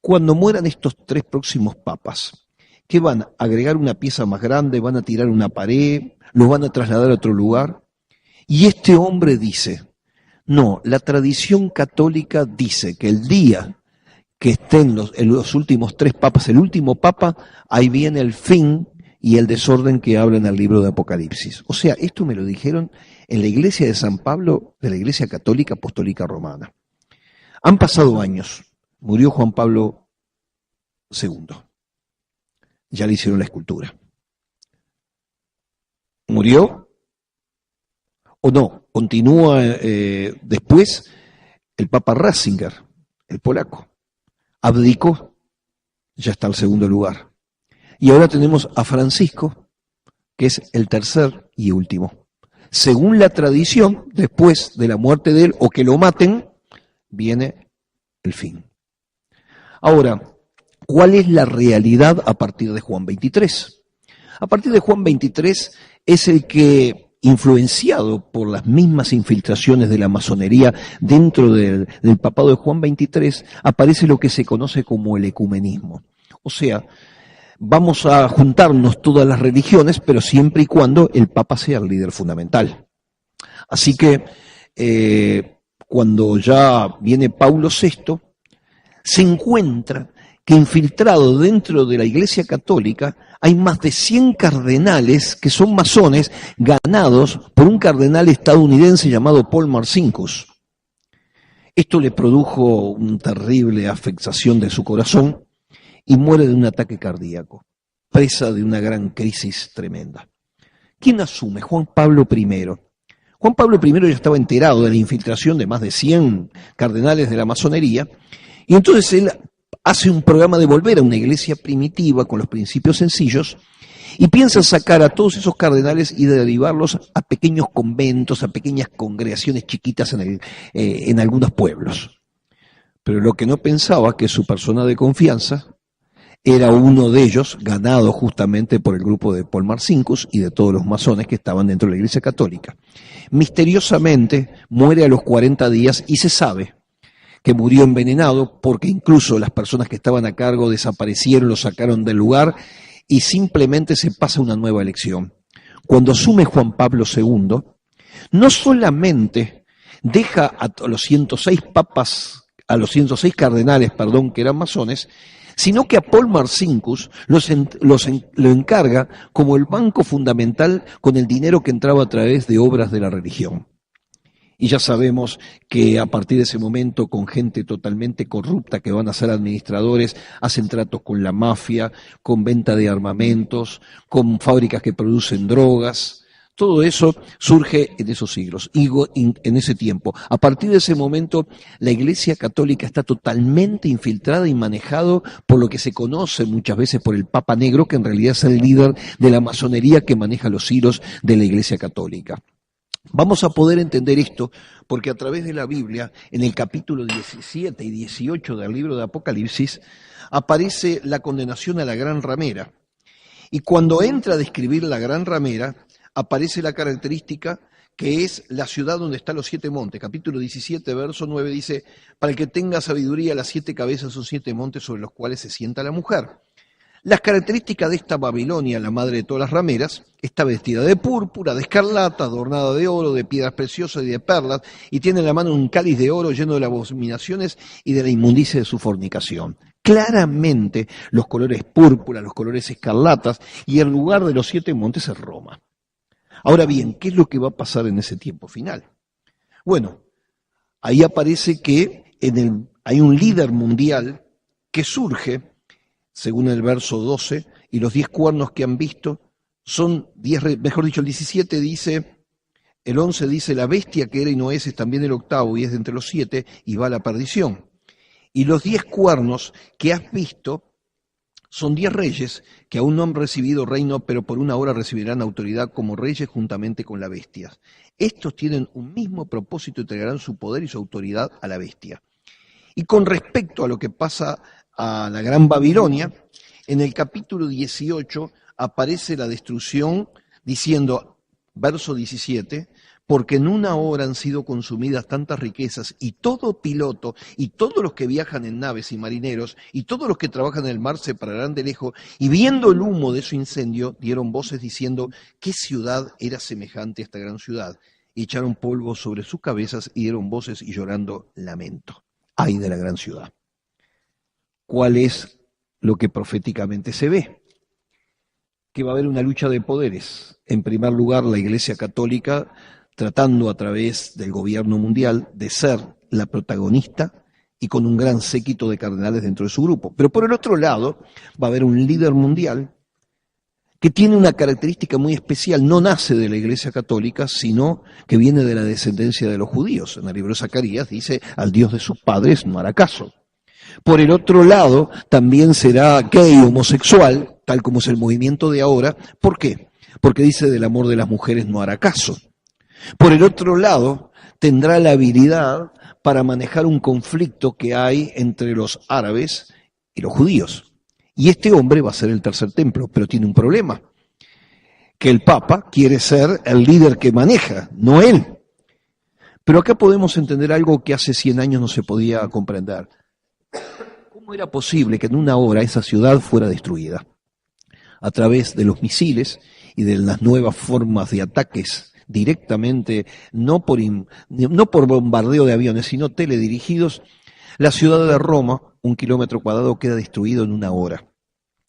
cuando mueran estos 3 próximos papas, ¿qué van a agregar una pieza más grande? ¿Van a tirar una pared? ¿Los van a trasladar a otro lugar? Y este hombre dice, no, la tradición católica dice que el día que estén los últimos 3 papas, el último papa, ahí viene el fin y el desorden que habla en el libro de Apocalipsis. O sea, esto me lo dijeron en la iglesia de San Pablo, de la Iglesia Católica Apostólica Romana. Han pasado años, murió Juan Pablo II. Ya le hicieron la escultura. ¿Murió? ¿O no? Continúa después el Papa Ratzinger, el polaco. Abdicó, ya está al segundo lugar. Y ahora tenemos a Francisco, que es el tercer y último. Según la tradición, después de la muerte de él o que lo maten, viene el fin. Ahora, ¿cuál es la realidad a partir de Juan 23? A partir de Juan 23 es el que influenciado por las mismas infiltraciones de la masonería dentro del papado de Juan XXIII, aparece lo que se conoce como el ecumenismo. O sea, vamos a juntarnos todas las religiones, pero siempre y cuando el Papa sea el líder fundamental. Así que cuando ya viene Paulo VI, se encuentra que infiltrado dentro de la Iglesia Católica hay más de 100 cardenales que son masones ganados por un cardenal estadounidense llamado Paul Marcinkus. Esto le produjo una terrible afectación de su corazón y muere de un ataque cardíaco, presa de una gran crisis tremenda. ¿Quién asume? Juan Pablo I. Juan Pablo I ya estaba enterado de la infiltración de más de 100 cardenales de la masonería, y entonces él hace un programa de volver a una iglesia primitiva con los principios sencillos y piensa sacar a todos esos cardenales y derivarlos a pequeños conventos, a pequeñas congregaciones chiquitas en algunos pueblos. Pero lo que no pensaba que su persona de confianza era uno de ellos, ganado justamente por el grupo de Paul Marcinkus y de todos los masones que estaban dentro de la Iglesia Católica. Misteriosamente muere a los 40 días y se sabe que murió envenenado porque incluso las personas que estaban a cargo desaparecieron, lo sacaron del lugar y simplemente se pasa una nueva elección. Cuando asume Juan Pablo II, no solamente deja a los 106 cardenales, que eran masones, sino que a Paul Marcinkus lo encarga como el banco fundamental con el dinero que entraba a través de obras de la religión. Y ya sabemos que a partir de ese momento, con gente totalmente corrupta que van a ser administradores, hacen tratos con la mafia, con venta de armamentos, con fábricas que producen drogas. Todo eso surge en esos siglos, en ese tiempo. A partir de ese momento, la Iglesia Católica está totalmente infiltrada y manejado por lo que se conoce muchas veces por el Papa Negro, que en realidad es el líder de la masonería que maneja los hilos de la Iglesia Católica. Vamos a poder entender esto porque a través de la Biblia, en el capítulo 17 y 18 del libro de Apocalipsis, aparece la condenación a la gran ramera. Y cuando entra a describir la gran ramera, aparece la característica que es la ciudad donde están los 7 montes. Capítulo 17, verso 9 dice, para el que tenga sabiduría, las 7 cabezas son 7 montes sobre los cuales se sienta la mujer. Las características de esta Babilonia, la madre de todas las rameras, está vestida de púrpura, de escarlata, adornada de oro, de piedras preciosas y de perlas, y tiene en la mano un cáliz de oro lleno de las abominaciones y de la inmundicia de su fornicación. Claramente los colores púrpura, los colores escarlatas, y el lugar de los 7 montes es Roma. Ahora bien, ¿qué es lo que va a pasar en ese tiempo final? Bueno, ahí aparece que hay un líder mundial que surge, según el verso 12, y los 10 cuernos que han visto son 10, mejor dicho, el 17 dice, el 11 dice, la bestia que era y no es también el octavo y es de entre los 7 y va a la perdición. Y los 10 cuernos que has visto son 10 reyes que aún no han recibido reino, pero por una hora recibirán autoridad como reyes juntamente con la bestia. Estos tienen un mismo propósito y entregarán su poder y su autoridad a la bestia. Y con respecto a lo que pasa a la Gran Babilonia, en el capítulo 18 aparece la destrucción diciendo, verso 17, porque en una hora han sido consumidas tantas riquezas y todo piloto y todos los que viajan en naves y marineros y todos los que trabajan en el mar se pararán de lejos y viendo el humo de su incendio dieron voces diciendo, ¿qué ciudad era semejante a esta gran ciudad? Y echaron polvo sobre sus cabezas y dieron voces y llorando lamento. Ay de la gran ciudad. ¿Cuál es lo que proféticamente se ve? Que va a haber una lucha de poderes. En primer lugar, la Iglesia Católica tratando a través del gobierno mundial de ser la protagonista y con un gran séquito de cardenales dentro de su grupo. Pero por el otro lado, va a haber un líder mundial que tiene una característica muy especial, no nace de la Iglesia Católica, sino que viene de la descendencia de los judíos. En el libro de Zacarías dice, al Dios de sus padres no hará caso. Por el otro lado, también será gay, homosexual, tal como es el movimiento de ahora. ¿Por qué? Porque dice del amor de las mujeres no hará caso. Por el otro lado, tendrá la habilidad para manejar un conflicto que hay entre los árabes y los judíos. Y este hombre va a ser el tercer templo, pero tiene un problema, que el Papa quiere ser el líder que maneja, no él. Pero acá podemos entender algo que hace 100 años no se podía comprender. ¿Cómo era posible que en una hora esa ciudad fuera destruida? A través de los misiles y de las nuevas formas de ataques directamente, no por bombardeo de aviones, sino teledirigidos, la ciudad de Roma, 1 kilómetro cuadrado, queda destruido en una hora.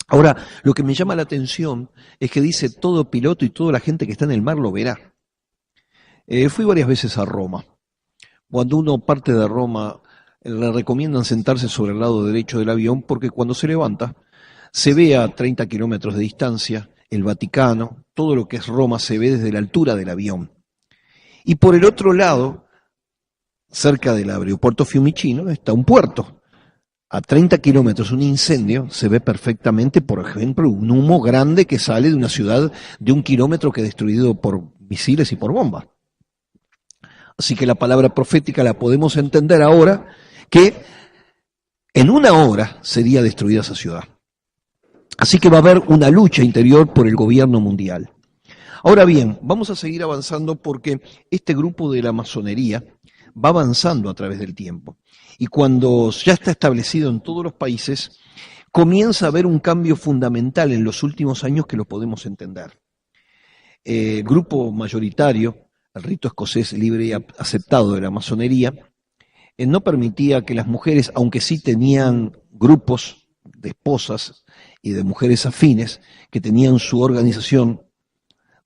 Ahora, lo que me llama la atención es que dice todo piloto y toda la gente que está en el mar lo verá. Fui varias veces a Roma. Cuando uno parte de Roma, le recomiendan sentarse sobre el lado derecho del avión porque cuando se levanta, se ve a 30 kilómetros de distancia el Vaticano, todo lo que es Roma se ve desde la altura del avión. Y por el otro lado, cerca del aeropuerto Fiumicino, está un puerto. A 30 kilómetros un incendio se ve perfectamente, por ejemplo, un humo grande que sale de una ciudad de 1 kilómetro que es destruido por misiles y por bombas. Así que la palabra profética la podemos entender ahora que en una hora sería destruida esa ciudad. Así que va a haber una lucha interior por el gobierno mundial. Ahora bien, vamos a seguir avanzando porque este grupo de la masonería va avanzando a través del tiempo. Y cuando ya está establecido en todos los países, comienza a haber un cambio fundamental en los últimos años que lo podemos entender. El grupo mayoritario, el rito escocés libre y aceptado de la masonería, no permitía que las mujeres, aunque sí tenían grupos de esposas y de mujeres afines, que tenían su organización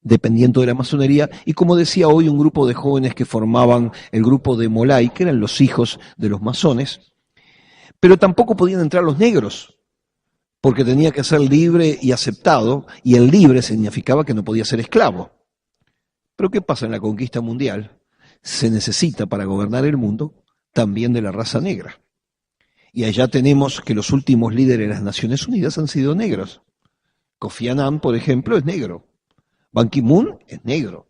dependiendo de la masonería, y como decía hoy, un grupo de jóvenes que formaban el grupo de Molay, que eran los hijos de los masones, pero tampoco podían entrar los negros, porque tenía que ser libre y aceptado, y el libre significaba que no podía ser esclavo. Pero ¿qué pasa en la conquista mundial? Se necesita para gobernar el mundo también de la raza negra. Y allá tenemos que los últimos líderes de las Naciones Unidas han sido negros. Kofi Annan, por ejemplo, es negro. Ban Ki-moon es negro.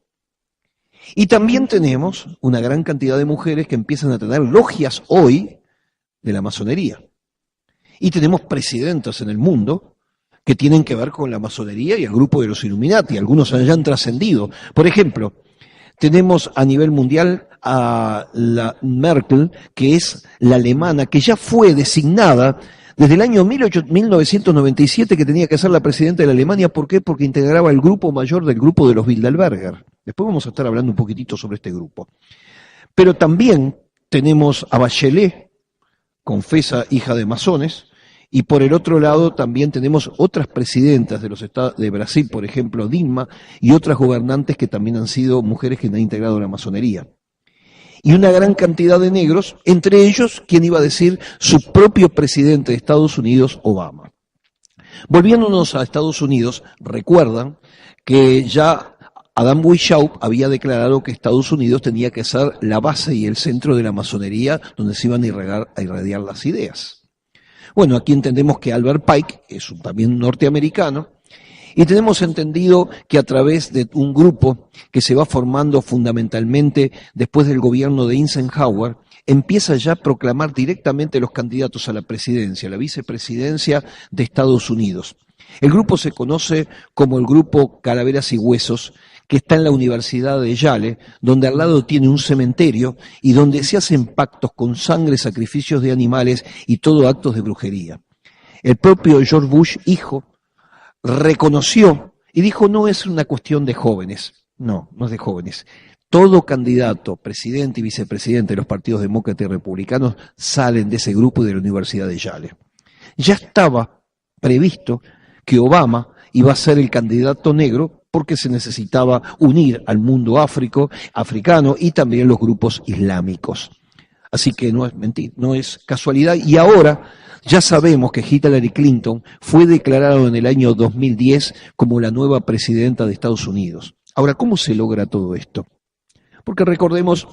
Y también tenemos una gran cantidad de mujeres que empiezan a tener logias hoy de la masonería. Y tenemos presidentas en el mundo que tienen que ver con la masonería y el grupo de los Illuminati. Algunos ya han trascendido. Por ejemplo, tenemos a nivel mundial a la Merkel, que es la alemana, que ya fue designada desde el año 1997 que tenía que ser la presidenta de la Alemania. ¿Por qué? Porque integraba el grupo mayor del grupo de los Bilderberger. Después vamos a estar hablando un poquitito sobre este grupo. Pero también tenemos a Bachelet, confesa hija de masones, y por el otro lado también tenemos otras presidentas de los estados de Brasil, por ejemplo, Dilma, y otras gobernantes que también han sido mujeres que han integrado la masonería. Y una gran cantidad de negros, entre ellos, ¿quién iba a decir? Su propio presidente de Estados Unidos, Obama. Volviéndonos a Estados Unidos, recuerdan que ya Adam Weishaupt había declarado que Estados Unidos tenía que ser la base y el centro de la masonería donde se iban a irradiar las ideas. Bueno, aquí entendemos que Albert Pike es también norteamericano, y tenemos entendido que a través de un grupo que se va formando fundamentalmente después del gobierno de Eisenhower, empieza ya a proclamar directamente los candidatos a la presidencia, a la vicepresidencia de Estados Unidos. El grupo se conoce como el Grupo Calaveras y Huesos, que está en la Universidad de Yale, donde al lado tiene un cementerio y donde se hacen pactos con sangre, sacrificios de animales y todo actos de brujería. El propio George Bush, hijo, reconoció y dijo: no es una cuestión de jóvenes, no es de jóvenes. Todo candidato, presidente y vicepresidente de los partidos demócratas y republicanos salen de ese grupo y de la Universidad de Yale. Ya estaba previsto que Obama iba a ser el candidato negro porque se necesitaba unir al mundo africano y también los grupos islámicos. Así que no es mentira, no es casualidad. Y ahora ya sabemos que Hillary Clinton fue declarada en el año 2010 como la nueva presidenta de Estados Unidos. Ahora, ¿cómo se logra todo esto? Porque recordemos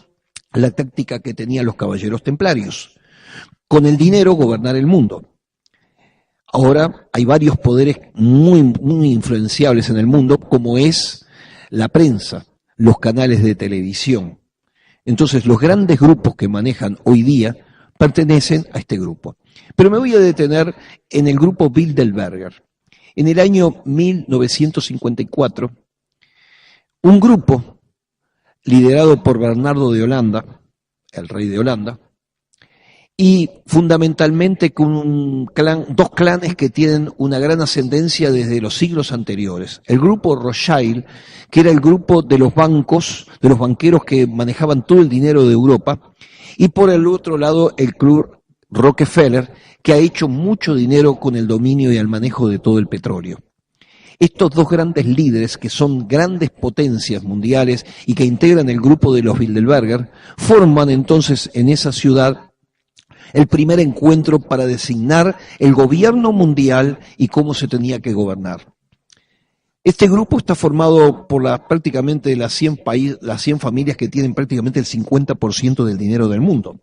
la táctica que tenían los caballeros templarios: con el dinero gobernar el mundo. Ahora hay varios poderes muy influenciables en el mundo, como es la prensa, los canales de televisión. Entonces, los grandes grupos que manejan hoy día pertenecen a este grupo. Pero me voy a detener en el grupo Bilderberger. En el año 1954, un grupo liderado por Bernardo de Holanda, el rey de Holanda, y fundamentalmente con dos clanes que tienen una gran ascendencia desde los siglos anteriores. El grupo Rothschild, que era el grupo de los bancos, de los banqueros que manejaban todo el dinero de Europa, y por el otro lado el club Rockefeller, que ha hecho mucho dinero con el dominio y el manejo de todo el petróleo. Estos dos grandes líderes, que son grandes potencias mundiales y que integran el grupo de los Bilderberger, forman entonces en esa ciudad el primer encuentro para designar el gobierno mundial y cómo se tenía que gobernar. Este grupo está formado por prácticamente las 100 familias que tienen prácticamente el 50% del dinero del mundo.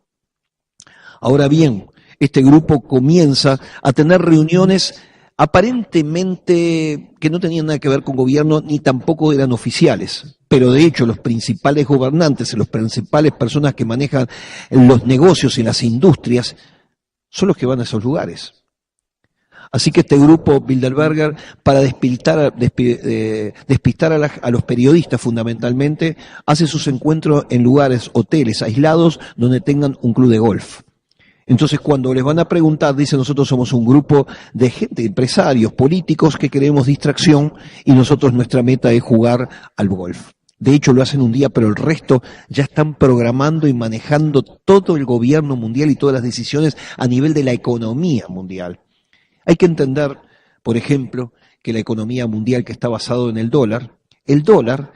Ahora bien, este grupo comienza a tener reuniones aparentemente que no tenían nada que ver con gobierno ni tampoco eran oficiales, pero de hecho los principales gobernantes y las principales personas que manejan los negocios y las industrias son los que van a esos lugares. Así que este grupo Bilderberger, para despistar a los periodistas fundamentalmente, hace sus encuentros en lugares, hoteles aislados donde tengan un club de golf. Entonces, cuando les van a preguntar, dicen, nosotros somos un grupo de gente, empresarios, políticos que queremos distracción y nosotros nuestra meta es jugar al golf. De hecho, lo hacen un día, pero el resto ya están programando y manejando todo el gobierno mundial y todas las decisiones a nivel de la economía mundial. Hay que entender, por ejemplo, que la economía mundial que está basado en el dólar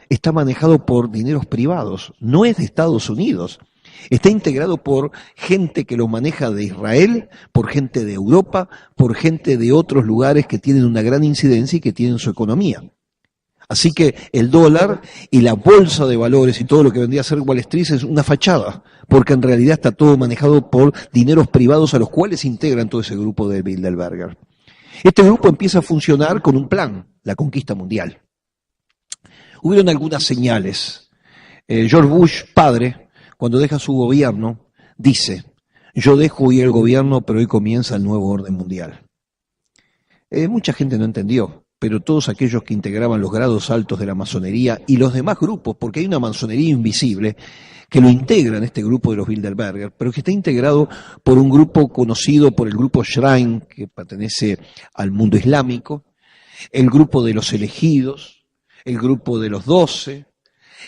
está manejado por dineros privados, no es de Estados Unidos. Está integrado por gente que lo maneja de Israel, por gente de Europa, por gente de otros lugares que tienen una gran incidencia y que tienen su economía. Así que el dólar y la bolsa de valores y todo lo que vendría a ser Wall Street es una fachada, porque en realidad está todo manejado por dineros privados a los cuales integran todo ese grupo de Bilderberger. Este grupo empieza a funcionar con un plan, la conquista mundial. Hubieron algunas señales. George Bush, padre, cuando deja su gobierno, dice, yo dejo hoy el gobierno, pero hoy comienza el nuevo orden mundial. Mucha gente no entendió, pero todos aquellos que integraban los grados altos de la masonería y los demás grupos, porque hay una masonería invisible que lo integra en este grupo de los Bilderberger, pero que está integrado por un grupo conocido por el grupo Shrine, que pertenece al mundo islámico, el grupo de los elegidos, el grupo de los 12,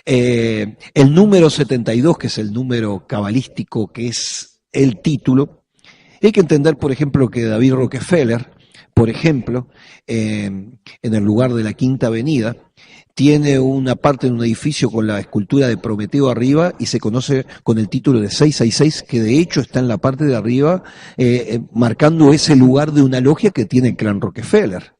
el número 72, que es el número cabalístico, que es el título. Hay que entender, por ejemplo, que David Rockefeller, por ejemplo, en el lugar de la Quinta Avenida, tiene una parte de un edificio con la escultura de Prometeo arriba y se conoce con el título de 666, que de hecho está en la parte de arriba, marcando ese lugar de una logia que tiene el clan Rockefeller.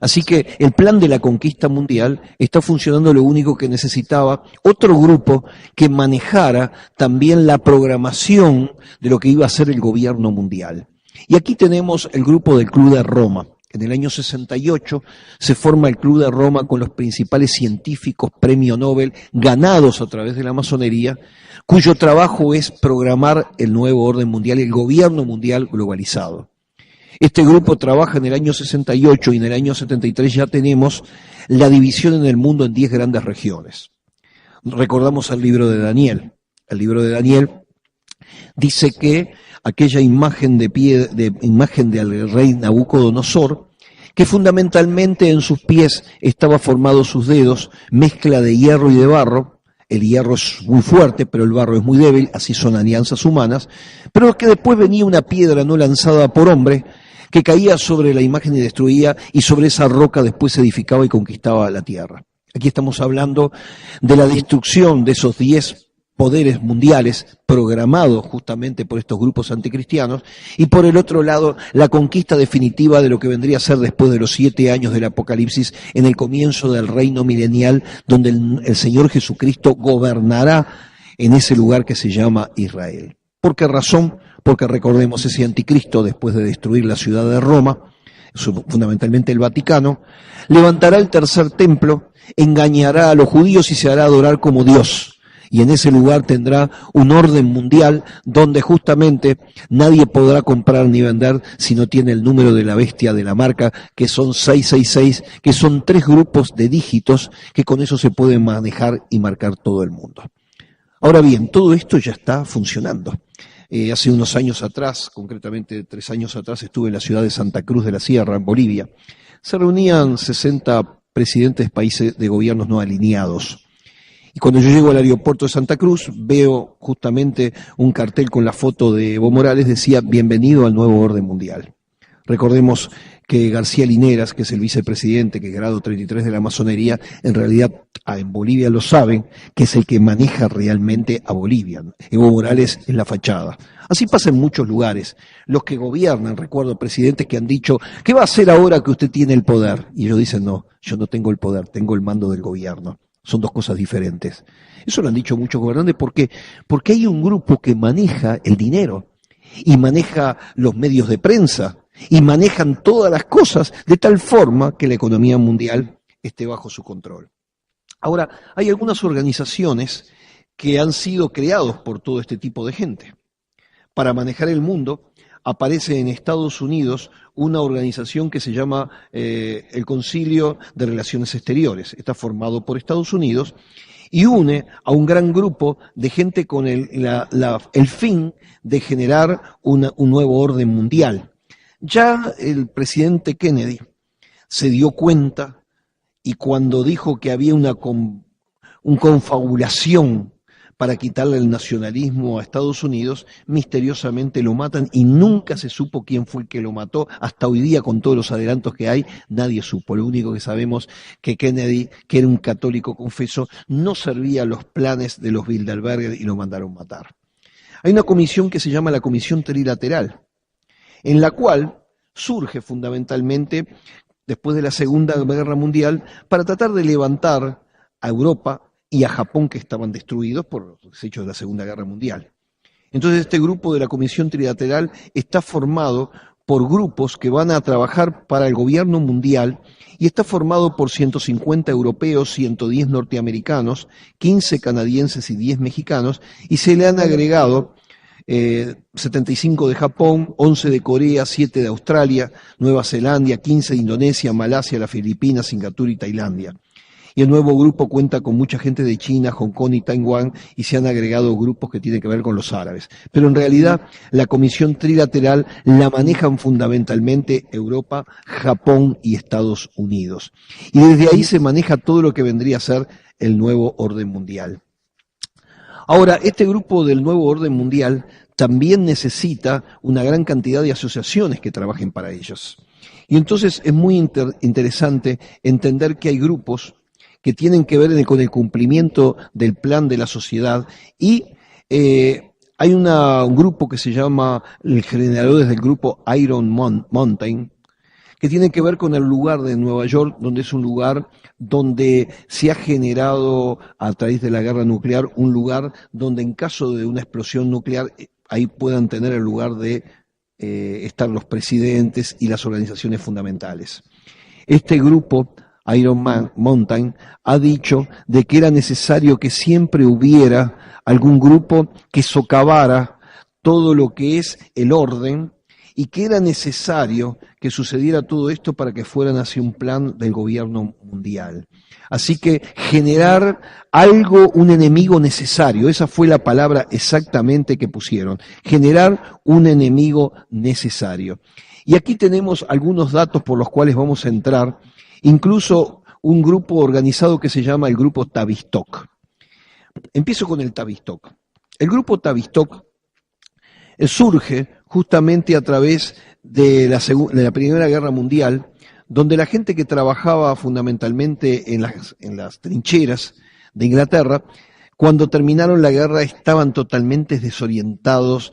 Así que el plan de la conquista mundial está funcionando. Lo único que necesitaba otro grupo que manejara también la programación de lo que iba a ser el gobierno mundial. Y aquí tenemos el grupo del Club de Roma. En el año 68 se forma el Club de Roma con los principales científicos premio Nobel ganados a través de la masonería, cuyo trabajo es programar el nuevo orden mundial, el gobierno mundial globalizado. Este grupo trabaja en el año 68 y en el año 73 ya tenemos la división en el mundo en 10 grandes regiones. Recordamos el libro de Daniel. El libro de Daniel dice que aquella imagen del rey Nabucodonosor, que fundamentalmente en sus pies estaba formados sus dedos, mezcla de hierro y de barro. El hierro es muy fuerte, pero el barro es muy débil, así son alianzas humanas, pero que después venía una piedra no lanzada por hombre, que caía sobre la imagen y destruía, y sobre esa roca después se edificaba y conquistaba la tierra. Aquí estamos hablando de la destrucción de esos 10 poderes mundiales programados justamente por estos grupos anticristianos, y por el otro lado la conquista definitiva de lo que vendría a ser después de los 7 años del Apocalipsis, en el comienzo del reino milenial, donde el Señor Jesucristo gobernará en ese lugar que se llama Israel. ¿Por qué razón? Porque recordemos, ese anticristo, después de destruir la ciudad de Roma, fundamentalmente el Vaticano, levantará el tercer templo, engañará a los judíos y se hará adorar como Dios. y en ese lugar tendrá un orden mundial donde justamente nadie podrá comprar ni vender si no tiene el número de la bestia de la marca, que son 666, que son 3 grupos de dígitos que con eso se puede manejar y marcar todo el mundo. Ahora bien, todo esto ya está funcionando. Hace unos años atrás, concretamente 3 años atrás, estuve en la ciudad de Santa Cruz de la Sierra, en Bolivia. Se reunían 60 presidentes de países de gobiernos no alineados. Y cuando yo llego al aeropuerto de Santa Cruz, veo justamente un cartel con la foto de Evo Morales, decía, bienvenido al nuevo orden mundial. Recordemos que García Lineras, que es el vicepresidente, que es grado 33 de la masonería, en realidad en Bolivia lo saben, que es el que maneja realmente a Bolivia. Evo Morales es la fachada. Así pasa en muchos lugares. Los que gobiernan, recuerdo presidentes que han dicho, ¿qué va a hacer ahora que usted tiene el poder? Y ellos dicen, no, yo no tengo el poder, tengo el mando del gobierno. Son 2 cosas diferentes. Eso lo han dicho muchos gobernantes. ¿Por qué? Porque hay un grupo que maneja el dinero y maneja los medios de prensa y manejan todas las cosas de tal forma que la economía mundial esté bajo su control. Ahora, hay algunas organizaciones que han sido creados por todo este tipo de gente. Para manejar el mundo, aparece en Estados Unidos una organización que se llama el Concilio de Relaciones Exteriores. Está formado por Estados Unidos y une a un gran grupo de gente con el fin de generar un nuevo orden mundial. Ya el presidente Kennedy se dio cuenta y cuando dijo que había una confabulación para quitarle el nacionalismo a Estados Unidos, misteriosamente lo matan y nunca se supo quién fue el que lo mató. Hasta hoy día, con todos los adelantos que hay, nadie supo. Lo único que sabemos que Kennedy, que era un católico confeso, no servía a los planes de los Bilderberg y lo mandaron matar. Hay una comisión que se llama la Comisión Trilateral, en la cual surge fundamentalmente después de la Segunda Guerra Mundial para tratar de levantar a Europa y a Japón, que estaban destruidos por los hechos de la Segunda Guerra Mundial. Entonces este grupo de la Comisión Trilateral está formado por grupos que van a trabajar para el gobierno mundial y está formado por 150 europeos, 110 norteamericanos, 15 canadienses y 10 mexicanos, y se le han agregado 75 de Japón, 11 de Corea, 7 de Australia, Nueva Zelanda, 15 de Indonesia, Malasia, las Filipinas, Singapur y Tailandia. Y el nuevo grupo cuenta con mucha gente de China, Hong Kong y Taiwán, y se han agregado grupos que tienen que ver con los árabes. Pero en realidad la Comisión Trilateral la manejan fundamentalmente Europa, Japón y Estados Unidos. Y desde ahí se maneja todo lo que vendría a ser el nuevo orden mundial. Ahora, este grupo del nuevo orden mundial también necesita una gran cantidad de asociaciones que trabajen para ellos. Y entonces es muy interesante entender que hay grupos que tienen que ver con el cumplimiento del plan de la sociedad y hay un grupo que se llama el generadores del grupo Iron Mountain, que tiene que ver con el lugar de Nueva York, donde es un lugar donde se ha generado a través de la guerra nuclear, un lugar donde en caso de una explosión nuclear ahí puedan tener el lugar de estar los presidentes y las organizaciones fundamentales. Este grupo Iron Mountain ha dicho de que era necesario que siempre hubiera algún grupo que socavara todo lo que es el orden y que era necesario que sucediera todo esto para que fueran hacia un plan del gobierno mundial. Así que generar algo, un enemigo necesario, esa fue la palabra exactamente que pusieron, generar un enemigo necesario. Y aquí tenemos algunos datos por los cuales vamos a entrar, incluso un grupo organizado que se llama el Grupo Tavistock. Empiezo con el Tavistock. El Grupo Tavistock surge justamente a través de la Primera Guerra Mundial, donde la gente que trabajaba fundamentalmente en las trincheras de Inglaterra, cuando terminaron la guerra estaban totalmente desorientados,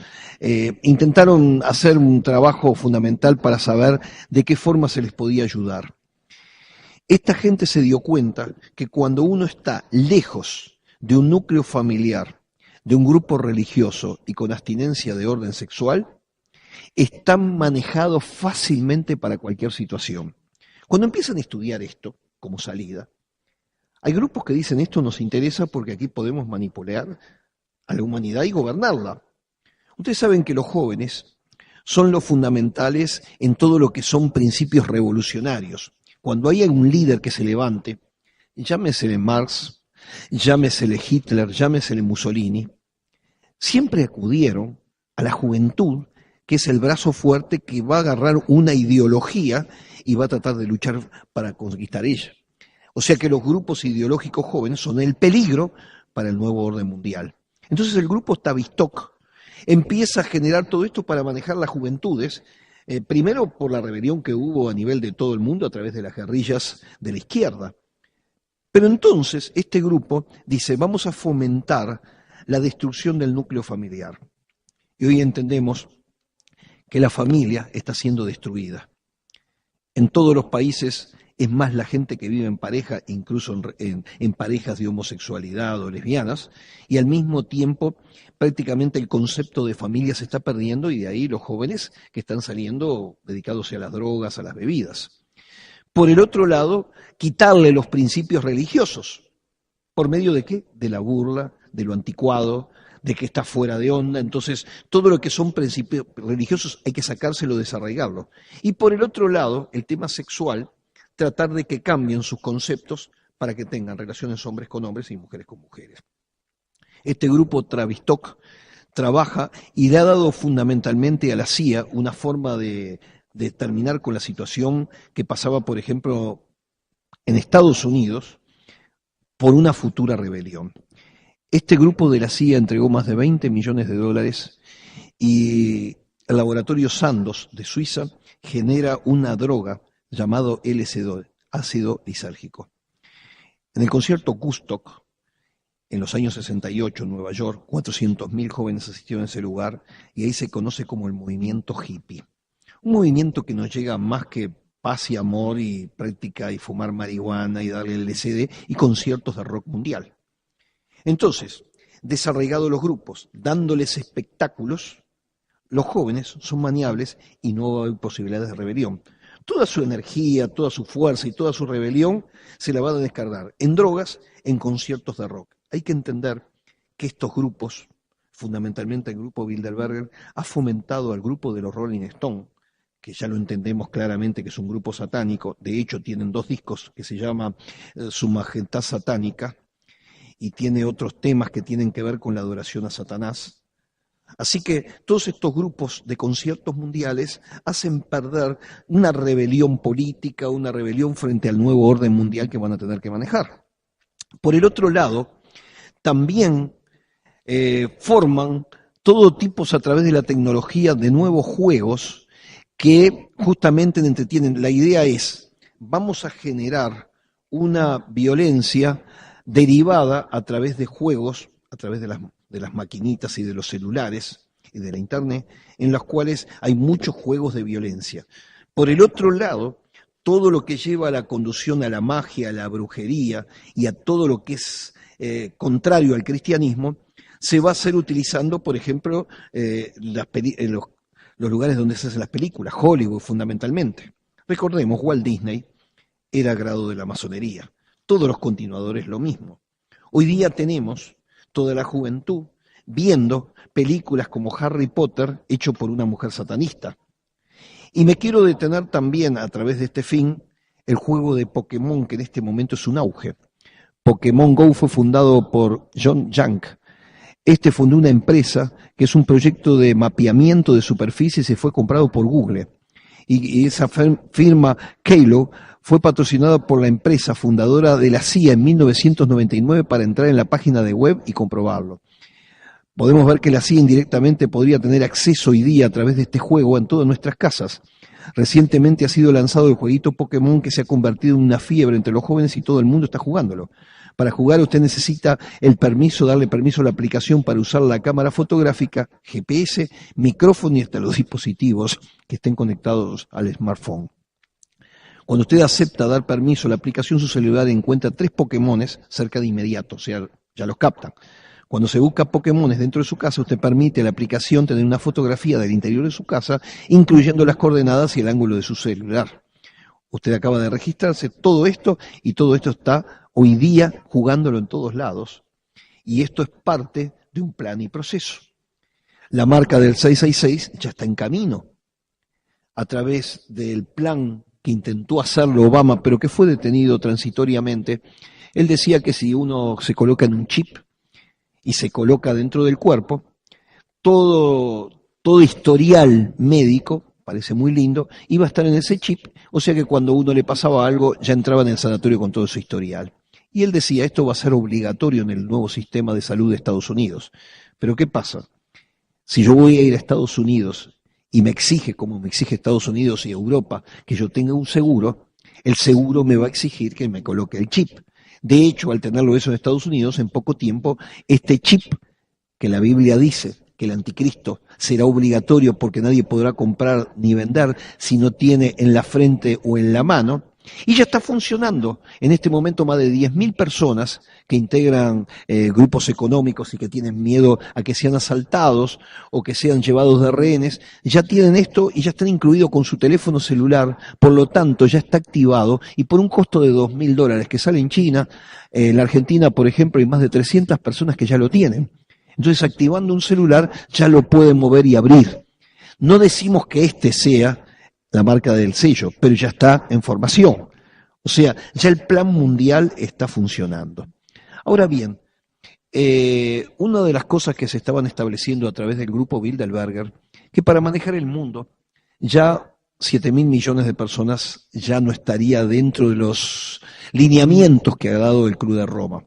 intentaron hacer un trabajo fundamental para saber de qué forma se les podía ayudar. Esta gente se dio cuenta que cuando uno está lejos de un núcleo familiar, de un grupo religioso y con abstinencia de orden sexual, están manejados fácilmente para cualquier situación. Cuando empiezan a estudiar esto como salida, Hay grupos que dicen esto nos interesa porque aquí podemos manipular a la humanidad y gobernarla. Ustedes saben que los jóvenes son los fundamentales en todo lo que son principios revolucionarios. Cuando hay un líder que se levante, llámesele Marx, llámesele Hitler, llámesele Mussolini, siempre acudieron a la juventud, que es el brazo fuerte que va a agarrar una ideología y va a tratar de luchar para conquistar ella. O sea que los grupos ideológicos jóvenes son el peligro para el nuevo orden mundial. Entonces el grupo Tavistock empieza a generar todo esto para manejar las juventudes, primero por la rebelión que hubo a nivel de todo el mundo a través de las guerrillas de la izquierda. Pero entonces este grupo dice, vamos a fomentar la destrucción del núcleo familiar. Y hoy entendemos que la familia está siendo destruida. En todos los países es más la gente que vive en pareja, incluso en parejas de homosexualidad o lesbianas, y al mismo tiempo prácticamente el concepto de familia se está perdiendo y de ahí los jóvenes que están saliendo dedicados a las drogas, a las bebidas. Por el otro lado, quitarle los principios religiosos. ¿Por medio de qué? De la burla, de lo anticuado, de que está fuera de onda. Entonces, todo lo que son principios religiosos hay que sacárselo, desarraigarlo. Y por el otro lado, el tema sexual, tratar de que cambien sus conceptos para que tengan relaciones hombres con hombres y mujeres con mujeres. Este grupo Tavistock trabaja y le ha dado fundamentalmente a la CIA una forma de terminar con la situación que pasaba, por ejemplo, en Estados Unidos por una futura rebelión. Este grupo de la CIA entregó más de 20 millones de dólares y el laboratorio Sandoz de Suiza genera una droga llamado LSD, ácido lisérgico. En el concierto Woodstock, en los años 68 en Nueva York, 400.000 jóvenes asistieron a ese lugar y ahí se conoce como el movimiento hippie. Un movimiento que nos llega más que paz y amor y práctica y fumar marihuana y darle LSD y conciertos de rock mundial. Entonces, desarraigados los grupos, dándoles espectáculos, los jóvenes son maniables y no hay posibilidades de rebelión. Toda su energía, toda su fuerza y toda su rebelión se la van a descargar en drogas, en conciertos de rock. Hay que entender que estos grupos, fundamentalmente el grupo Bilderberger, ha fomentado al grupo de los Rolling Stones, que ya lo entendemos claramente que es un grupo satánico. De hecho, tienen 2 discos que se llama Su Majestad Satánica y tiene otros temas que tienen que ver con la adoración a Satanás. Así que todos estos grupos de conciertos mundiales hacen perder una rebelión política, una rebelión frente al nuevo orden mundial que van a tener que manejar. Por el otro lado, también forman todo tipo a través de la tecnología de nuevos juegos que justamente entretienen. La idea es, vamos a generar una violencia derivada a través de juegos, a través de las maquinitas y de los celulares y de la internet, en los cuales hay muchos juegos de violencia. Por el otro lado, todo lo que lleva a la conducción a la magia, a la brujería y a todo lo que es contrario al cristianismo, se va a hacer utilizando, por ejemplo, los lugares donde se hacen las películas, Hollywood fundamentalmente. Recordemos, Walt Disney era grado de la masonería. Todos los continuadores lo mismo. Hoy día tenemos toda la juventud viendo películas como Harry Potter hecho por una mujer satanista. Y me quiero detener también a través de este fin el juego de Pokémon, que en este momento es un auge. Pokémon Go fue fundado por John Young. Este fundó una empresa que es un proyecto de mapeamiento de superficies y fue comprado por Google. Y esa firma Kalo fue patrocinada por la empresa fundadora de la CIA en 1999 para entrar en la página de web y comprobarlo. Podemos ver que la CIA indirectamente podría tener acceso hoy día a través de este juego en todas nuestras casas. Recientemente ha sido lanzado el jueguito Pokémon que se ha convertido en una fiebre entre los jóvenes y todo el mundo está jugándolo. Para jugar usted necesita darle permiso a la aplicación para usar la cámara fotográfica, GPS, micrófono y hasta los dispositivos que estén conectados al smartphone. Cuando usted acepta dar permiso a la aplicación, su celular encuentra 3 Pokémones cerca de inmediato, o sea, ya los captan. Cuando se busca Pokémones dentro de su casa, usted permite a la aplicación tener una fotografía del interior de su casa, incluyendo las coordenadas y el ángulo de su celular. Usted acaba de registrarse, todo esto está hoy día jugándolo en todos lados, y esto es parte de un plan y proceso. La marca del 666 ya está en camino, a través del plan que intentó hacerlo Obama, pero que fue detenido transitoriamente. Él decía que si uno se coloca en un chip y se coloca dentro del cuerpo, todo historial médico, parece muy lindo, iba a estar en ese chip, o sea que cuando uno le pasaba algo ya entraba en el sanatorio con todo su historial. Y él decía, esto va a ser obligatorio en el nuevo sistema de salud de Estados Unidos. Pero ¿qué pasa? Si yo voy a ir a Estados Unidos y me exige, como me exige Estados Unidos y Europa, que yo tenga un seguro, el seguro me va a exigir que me coloque el chip. De hecho, al tenerlo eso en Estados Unidos, en poco tiempo, este chip que la Biblia dice que el anticristo será obligatorio porque nadie podrá comprar ni vender si no tiene en la frente o en la mano, y ya está funcionando. En este momento más de 10.000 personas que integran grupos económicos y que tienen miedo a que sean asaltados o que sean llevados de rehenes, ya tienen esto y ya están incluidos con su teléfono celular, por lo tanto ya está activado y por un costo de $2.000 que sale en China, en la Argentina por ejemplo hay más de 300 personas que ya lo tienen. Entonces activando un celular ya lo pueden mover y abrir. No decimos que este sea la marca del sello, pero ya está en formación. O sea, ya el plan mundial está funcionando. Ahora bien, una de las cosas que se estaban estableciendo a través del grupo Bilderberger, que para manejar el mundo, ya 7.000 millones de personas ya no estaría dentro de los lineamientos que ha dado el Club de Roma.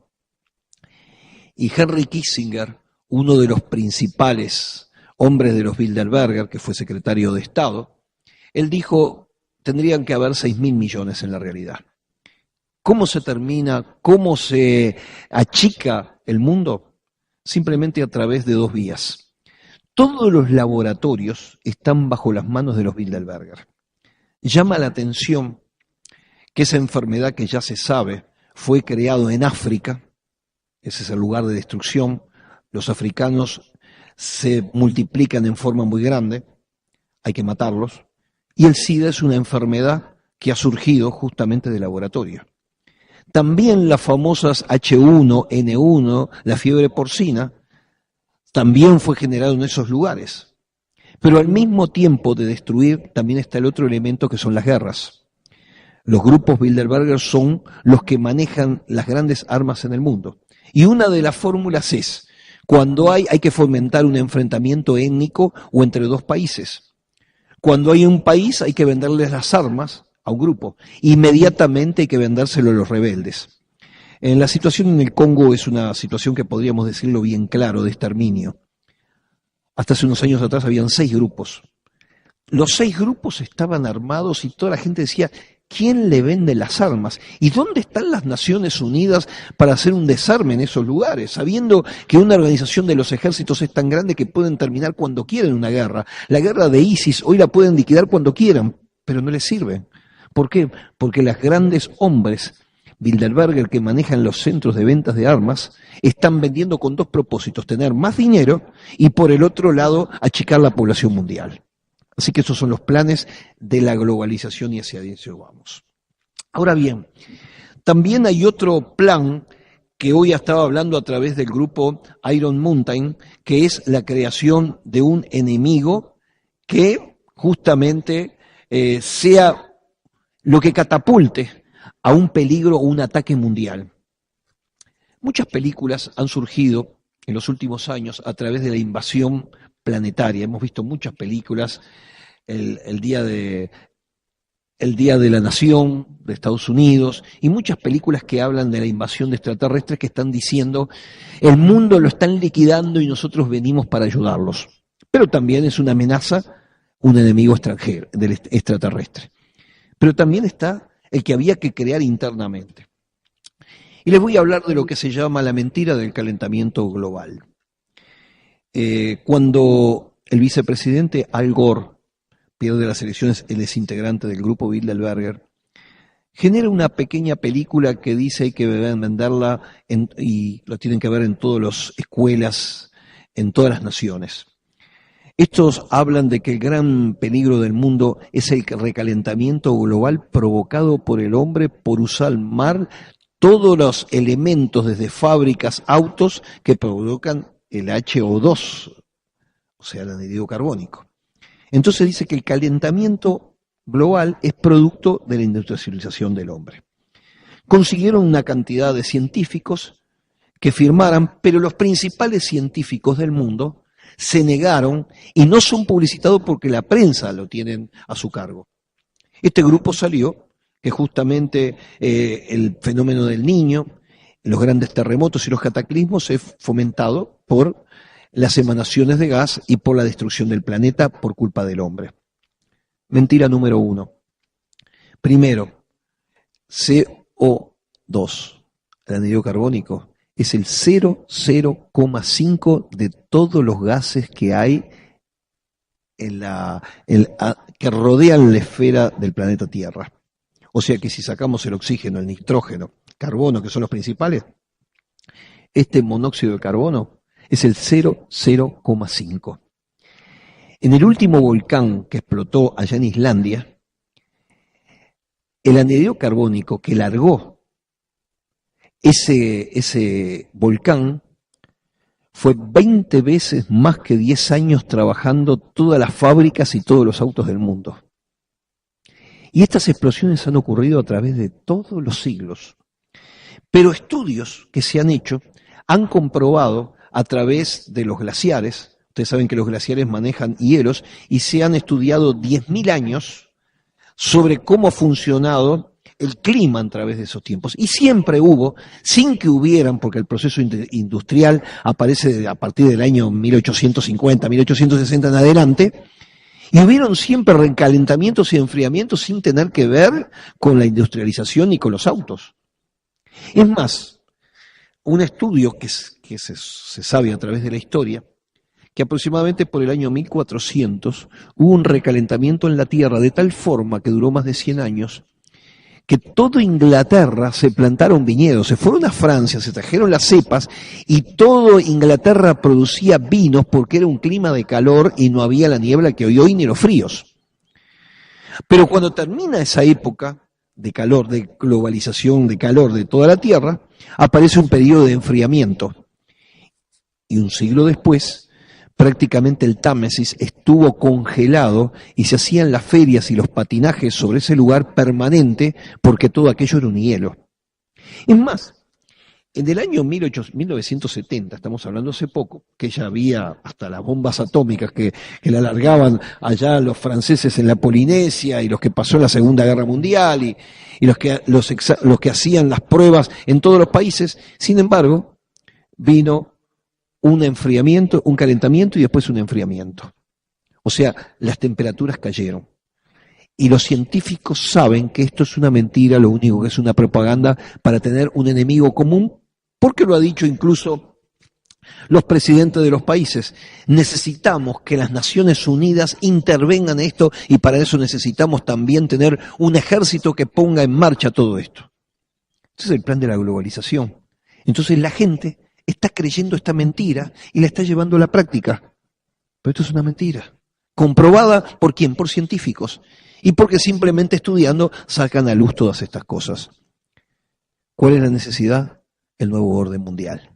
Y Henry Kissinger, uno de los principales hombres de los Bilderberger, que fue secretario de Estado, él dijo, tendrían que haber 6.000 millones en la realidad. ¿Cómo se termina, cómo se achica el mundo? Simplemente a través de dos vías. Todos los laboratorios están bajo las manos de los Bilderberger. Llama la atención que esa enfermedad que ya se sabe fue creado en África, ese es el lugar de destrucción, los africanos se multiplican en forma muy grande, hay que matarlos, y el SIDA es una enfermedad que ha surgido justamente de laboratorio. También las famosas H1N1, la fiebre porcina, también fue generado en esos lugares. Pero al mismo tiempo de destruir, también está el otro elemento que son las guerras. Los grupos Bilderberger son los que manejan las grandes armas en el mundo. Y una de las fórmulas es, cuando hay que fomentar un enfrentamiento étnico o entre dos países. Cuando hay un país hay que venderles las armas a un grupo. Inmediatamente hay que vendérselo a los rebeldes. En la situación en el Congo es una situación que podríamos decirlo bien claro, de exterminio. Hasta hace unos años atrás habían 6 grupos. Los 6 grupos estaban armados y toda la gente decía, ¿quién le vende las armas? ¿Y dónde están las Naciones Unidas para hacer un desarme en esos lugares? Sabiendo que una organización de los ejércitos es tan grande que pueden terminar cuando quieran una guerra. La guerra de ISIS hoy la pueden liquidar cuando quieran, pero no les sirve. ¿Por qué? Porque los grandes hombres Bilderberger que manejan los centros de ventas de armas están vendiendo con 2 propósitos, tener más dinero y por el otro lado achicar la población mundial. Así que esos son los planes de la globalización y hacia eso vamos. Ahora bien, también hay otro plan que hoy estaba hablando a través del grupo Iron Mountain, que es la creación de un enemigo que justamente sea lo que catapulte a un peligro o un ataque mundial. Muchas películas han surgido en los últimos años a través de la invasión planetaria. Hemos visto muchas películas, el Día de la Nación de Estados Unidos y muchas películas que hablan de la invasión de extraterrestres que están diciendo el mundo lo están liquidando y nosotros venimos para ayudarlos. Pero también es una amenaza, un enemigo extranjero, del extraterrestre. Pero también está el que había que crear internamente. Y les voy a hablar de lo que se llama la mentira del calentamiento global. Cuando el vicepresidente Al Gore pierde las elecciones, él es integrante del grupo Bilderberger, genera una pequeña película que dice que deben venderla y lo tienen que ver en todas las escuelas, en todas las naciones. Estos hablan de que el gran peligro del mundo es el recalentamiento global provocado por el hombre por usar mar todos los elementos desde fábricas, autos, que provocan el HO2, o sea, el anhídrido carbónico. Entonces dice que el calentamiento global es producto de la industrialización del hombre. Consiguieron una cantidad de científicos que firmaran, pero los principales científicos del mundo se negaron y no son publicitados porque la prensa lo tienen a su cargo. Este grupo salió que justamente el fenómeno del Niño, los grandes terremotos y los cataclismos es fomentado por las emanaciones de gas y por la destrucción del planeta por culpa del hombre. Mentira número 1. Primero, CO2, el anhídrido carbónico, es el 0,5 de todos los gases que hay que rodean la esfera del planeta Tierra. O sea que si sacamos el oxígeno, el nitrógeno, carbono, que son los principales, este monóxido de carbono es el 0,5. En el último volcán que explotó allá en Islandia, el anhídrido carbónico que largó ese volcán fue 20 veces más que 10 años trabajando todas las fábricas y todos los autos del mundo. Y estas explosiones han ocurrido a través de todos los siglos. Pero estudios que se han hecho han comprobado a través de los glaciares, ustedes saben que los glaciares manejan hielos, y se han estudiado 10.000 años sobre cómo ha funcionado el clima a través de esos tiempos. Y siempre hubo, sin que hubieran, porque el proceso industrial aparece a partir del año 1850, 1860 en adelante, y hubieron siempre recalentamientos y enfriamientos sin tener que ver con la industrialización y con los autos. Es más, un estudio que se sabe a través de la historia, que aproximadamente por el año 1400 hubo un recalentamiento en la Tierra de tal forma que duró más de 100 años, que toda Inglaterra se plantaron viñedos, se fueron a Francia, se trajeron las cepas y toda Inglaterra producía vinos porque era un clima de calor y no había la niebla que hoy ni los fríos. Pero cuando termina esa época de calor, de globalización, de calor de toda la Tierra, aparece un periodo de enfriamiento. Y un siglo después, prácticamente el Támesis estuvo congelado y se hacían las ferias y los patinajes sobre ese lugar permanente porque todo aquello era un hielo. Es más, en el año 1970, estamos hablando hace poco, que ya había hasta las bombas atómicas que la largaban allá los franceses en la Polinesia y los que pasó en la Segunda Guerra Mundial y los que hacían las pruebas en todos los países. Sin embargo, vino un enfriamiento, un calentamiento y después un enfriamiento. O sea, las temperaturas cayeron. Y los científicos saben que esto es una mentira, lo único que es una propaganda para tener un enemigo común, porque lo ha dicho incluso los presidentes de los países. Necesitamos que las Naciones Unidas intervengan en esto y para eso necesitamos también tener un ejército que ponga en marcha todo esto. Ese es el plan de la globalización. Entonces la gente está creyendo esta mentira y la está llevando a la práctica. Pero esto es una mentira. Comprobada por quién, por científicos. Y porque simplemente estudiando sacan a luz todas estas cosas. ¿Cuál es la necesidad? El nuevo orden mundial.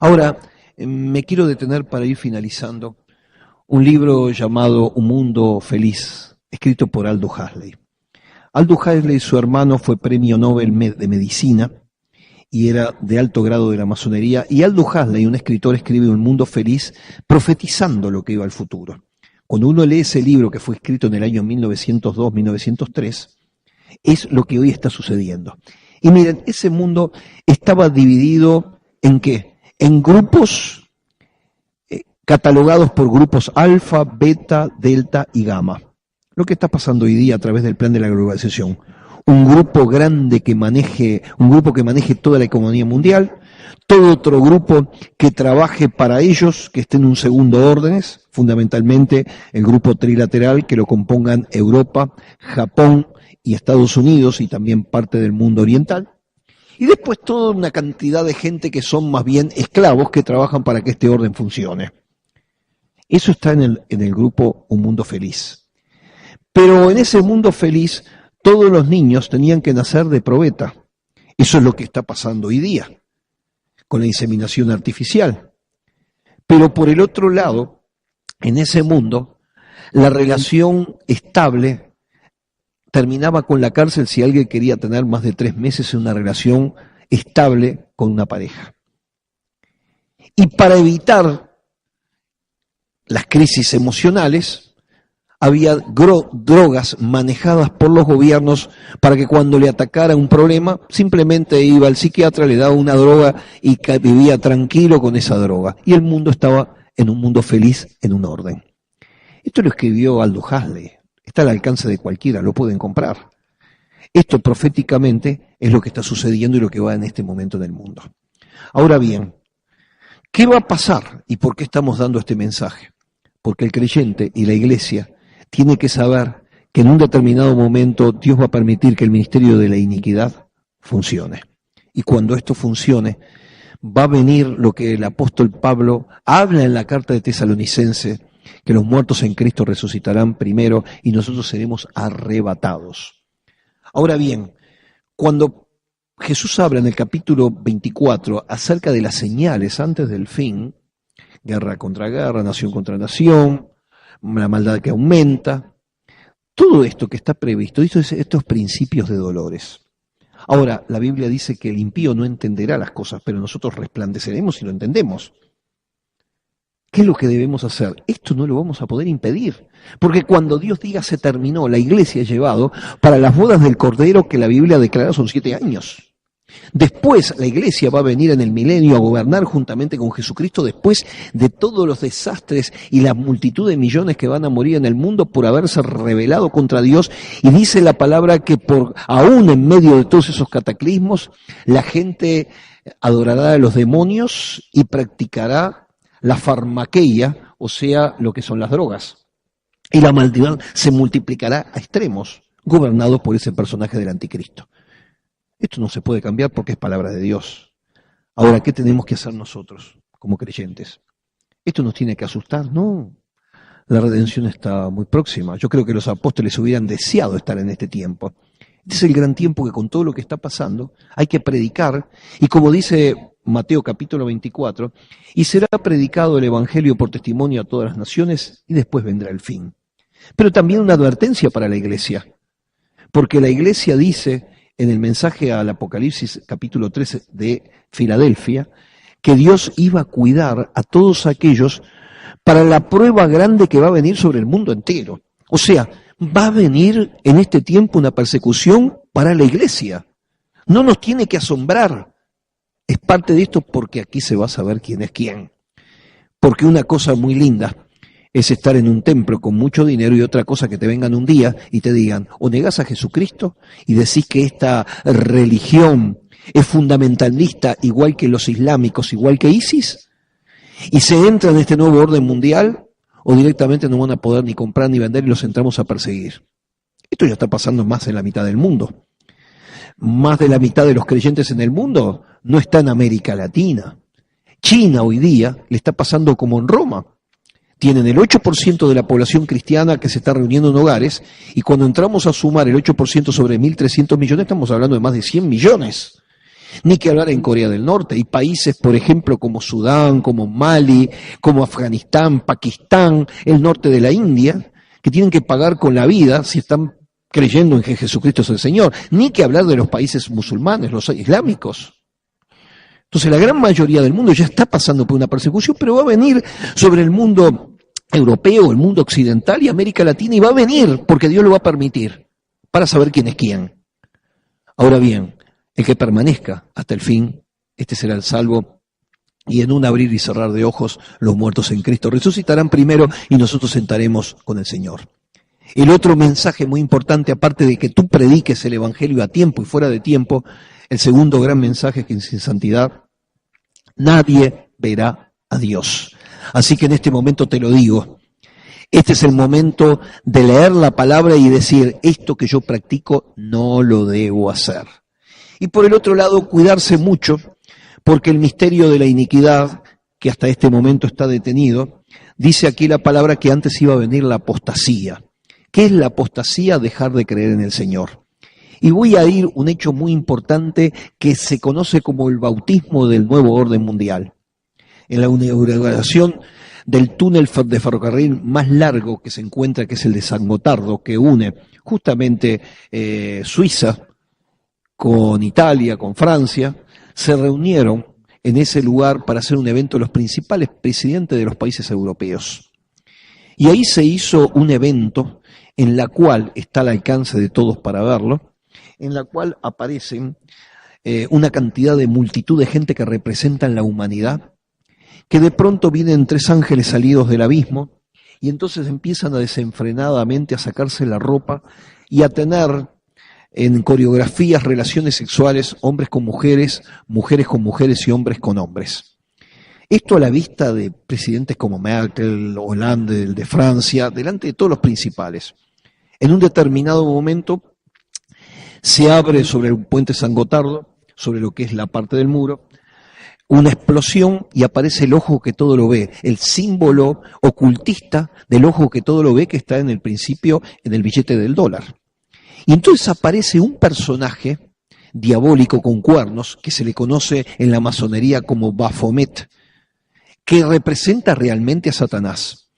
Ahora, me quiero detener para ir finalizando un libro llamado Un Mundo Feliz, escrito por Aldous Huxley. Aldous Huxley, su hermano, fue premio Nobel de Medicina y era de alto grado de la masonería. Y Aldous Huxley, un escritor, escribe Un Mundo Feliz profetizando lo que iba al futuro. Cuando uno lee ese libro que fue escrito en el año 1902-1903, es lo que hoy está sucediendo. Y miren, ese mundo estaba dividido ¿en qué? En grupos catalogados por grupos alfa, beta, delta y gamma. Lo que está pasando hoy día a través del plan de la globalización. Un grupo grande un grupo que maneje toda la economía mundial, todo otro grupo que trabaje para ellos, que esté en un segundo orden, fundamentalmente el grupo trilateral que lo compongan Europa, Japón y Estados Unidos y también parte del mundo oriental. Y después toda una cantidad de gente que son más bien esclavos que trabajan para que este orden funcione. Eso está en el grupo Un Mundo Feliz. Pero en ese mundo feliz todos los niños tenían que nacer de probeta. Eso es lo que está pasando hoy día, con la inseminación artificial. Pero por el otro lado, en ese mundo, la relación estable terminaba con la cárcel si alguien quería tener más de 3 meses en una relación estable con una pareja. Y para evitar las crisis emocionales, había drogas manejadas por los gobiernos para que cuando le atacara un problema, simplemente iba al psiquiatra, le daba una droga y vivía tranquilo con esa droga. Y el mundo estaba en un mundo feliz, en un orden. Esto lo escribió Aldous Huxley. Está al alcance de cualquiera, lo pueden comprar. Esto proféticamente es lo que está sucediendo y lo que va en este momento en el mundo. Ahora bien, ¿qué va a pasar y por qué estamos dando este mensaje? Porque el creyente y la iglesia tiene que saber que en un determinado momento Dios va a permitir que el ministerio de la iniquidad funcione. Y cuando esto funcione, va a venir lo que el apóstol Pablo habla en la carta de Tesalonicense, que los muertos en Cristo resucitarán primero y nosotros seremos arrebatados. Ahora bien, cuando Jesús habla en el capítulo 24 acerca de las señales antes del fin, guerra contra guerra, nación contra nación, la maldad que aumenta, todo esto que está previsto, estos principios de dolores. Ahora, la Biblia dice que el impío no entenderá las cosas, pero nosotros resplandeceremos y lo entendemos. ¿Qué es lo que debemos hacer? Esto no lo vamos a poder impedir, porque cuando Dios diga se terminó, la iglesia ha llevado para las bodas del Cordero que la Biblia declara son 7 años. Después la iglesia va a venir en el milenio a gobernar juntamente con Jesucristo después de todos los desastres y la multitud de millones que van a morir en el mundo por haberse rebelado contra Dios. Y dice la palabra que aún en medio de todos esos cataclismos, la gente adorará a los demonios y practicará la farmaqueia, o sea, lo que son las drogas. Y la maldad se multiplicará a extremos, gobernados por ese personaje del anticristo. Esto no se puede cambiar porque es palabra de Dios. Ahora, ¿qué tenemos que hacer nosotros como creyentes? ¿Esto nos tiene que asustar? No. La redención está muy próxima. Yo creo que los apóstoles hubieran deseado estar en este tiempo. Este es el gran tiempo que con todo lo que está pasando hay que predicar. Y como dice Mateo capítulo 24, y será predicado el evangelio por testimonio a todas las naciones y después vendrá el fin. Pero también una advertencia para la iglesia. Porque la iglesia dice en el mensaje al Apocalipsis capítulo 13 de Filadelfia, que Dios iba a cuidar a todos aquellos para la prueba grande que va a venir sobre el mundo entero. O sea, va a venir en este tiempo una persecución para la iglesia. No nos tiene que asombrar. Es parte de esto porque aquí se va a saber quién es quién. Porque una cosa muy linda es estar en un templo con mucho dinero y otra cosa que te vengan un día y te digan, o negás a Jesucristo y decís que esta religión es fundamentalista igual que los islámicos, igual que ISIS, y se entra en este nuevo orden mundial, o directamente no van a poder ni comprar ni vender y los entramos a perseguir. Esto ya está pasando más en la mitad del mundo. Más de la mitad de los creyentes en el mundo no está en América Latina. China hoy día le está pasando como en Roma. Tienen el 8% de la población cristiana que se está reuniendo en hogares, y cuando entramos a sumar el 8% sobre 1.300 millones, estamos hablando de más de 100 millones. Ni que hablar en Corea del Norte. Hay países, por ejemplo, como Sudán, como Mali, como Afganistán, Pakistán, el norte de la India, que tienen que pagar con la vida si están creyendo en que Jesucristo es el Señor. Ni que hablar de los países musulmanes, los islámicos. Entonces la gran mayoría del mundo ya está pasando por una persecución, pero va a venir sobre el mundo europeo, el mundo occidental y América Latina, y va a venir porque Dios lo va a permitir para saber quién es quién. Ahora bien, el que permanezca hasta el fin, este será el salvo, y en un abrir y cerrar de ojos los muertos en Cristo resucitarán primero y nosotros sentaremos con el Señor. El otro mensaje muy importante, aparte de que tú prediques el evangelio a tiempo y fuera de tiempo, el segundo gran mensaje es que sin santidad nadie verá a Dios. Así que en este momento te lo digo, este es el momento de leer la palabra y decir, esto que yo practico no lo debo hacer. Y por el otro lado, cuidarse mucho, porque el misterio de la iniquidad, que hasta este momento está detenido, dice aquí la palabra que antes iba a venir la apostasía. ¿Qué es la apostasía? Dejar de creer en el Señor. Y voy a ir un hecho muy importante que se conoce como el bautismo del nuevo orden mundial. En la inauguración del túnel de ferrocarril más largo que se encuentra, que es el de San Gotardo, que une justamente Suiza con Italia, con Francia, se reunieron en ese lugar para hacer un evento de los principales presidentes de los países europeos. Y ahí se hizo un evento en la cual está al alcance de todos para verlo, en la cual aparecen una cantidad de multitud de gente que representan la humanidad, que de pronto vienen tres ángeles salidos del abismo y entonces empiezan a desenfrenadamente a sacarse la ropa y a tener en coreografías relaciones sexuales, hombres con mujeres, mujeres con mujeres y hombres con hombres. Esto a la vista de presidentes como Merkel, Hollande, el de Francia, delante de todos los principales. En un determinado momento se abre sobre el puente San Gotardo, sobre lo que es la parte del muro, una explosión y aparece el ojo que todo lo ve, el símbolo ocultista del ojo que todo lo ve que está en el principio en el billete del dólar. Y entonces aparece un personaje diabólico con cuernos que se le conoce en la masonería como Baphomet, que representa realmente a Satanás.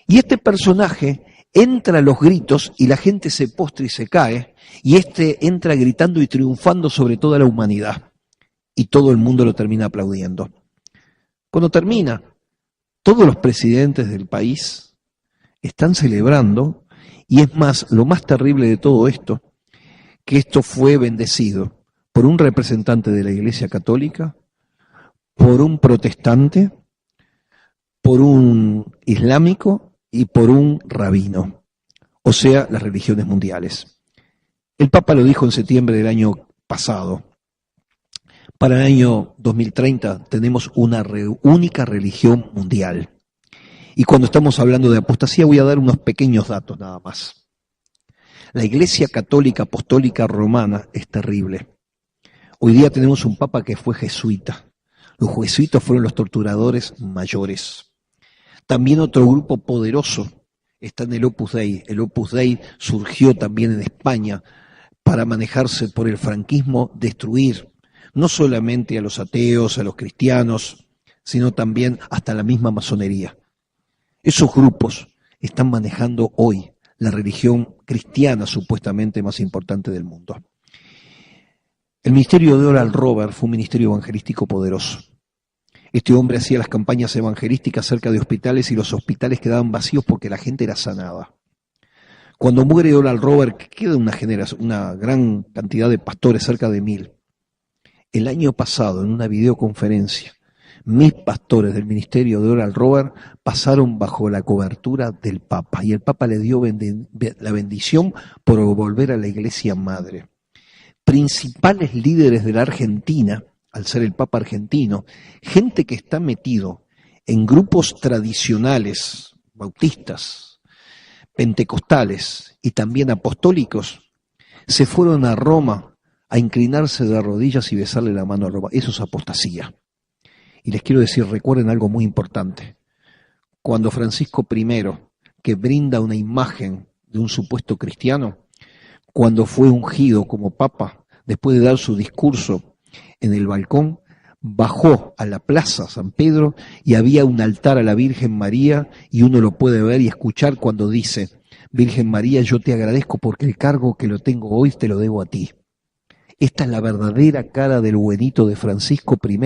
Y este personaje entra a los gritos y la gente se postra y se cae, y este entra gritando y triunfando sobre toda la humanidad. Y todo el mundo lo termina aplaudiendo. Cuando termina, todos los presidentes del país están celebrando, y es más, lo más terrible de todo esto, que esto fue bendecido por un representante de la Iglesia Católica, por un protestante, por un islámico y por un rabino, o sea, las religiones mundiales. El Papa lo dijo en septiembre del año pasado. Para el año 2030 tenemos una única religión mundial. Y cuando estamos hablando de apostasía voy a dar unos pequeños datos nada más. La Iglesia Católica Apostólica Romana es terrible. Hoy día tenemos un Papa que fue jesuita. Los jesuitas fueron los torturadores mayores. También otro grupo poderoso está en el Opus Dei. El Opus Dei surgió también en España para manejarse por el franquismo, destruir no solamente a los ateos, a los cristianos, sino también hasta la misma masonería. Esos grupos están manejando hoy la religión cristiana supuestamente más importante del mundo. El ministerio de Oral Roberts fue un ministerio evangelístico poderoso. Este hombre hacía las campañas evangelísticas cerca de hospitales y los hospitales quedaban vacíos porque la gente era sanada. Cuando muere Oral Roberts, queda una gran cantidad de pastores, cerca de 1000. El año pasado, en una videoconferencia, 1000 pastores del ministerio de Oral Roberts pasaron bajo la cobertura del Papa y el Papa le dio la bendición por volver a la Iglesia Madre. Principales líderes de la Argentina, al ser el Papa argentino, gente que está metido en grupos tradicionales, bautistas, pentecostales y también apostólicos, se fueron a Roma a inclinarse de rodillas y besarle la mano a Roma. Eso es apostasía. Y les quiero decir, recuerden algo muy importante. Cuando Francisco I, que brinda una imagen de un supuesto cristiano, cuando fue ungido como papa, después de dar su discurso en el balcón, bajó a la plaza San Pedro y había un altar a la Virgen María y uno lo puede ver y escuchar cuando dice: Virgen María, yo te agradezco porque el cargo que lo tengo hoy te lo debo a ti. Esta es la verdadera cara del buenito de Francisco I,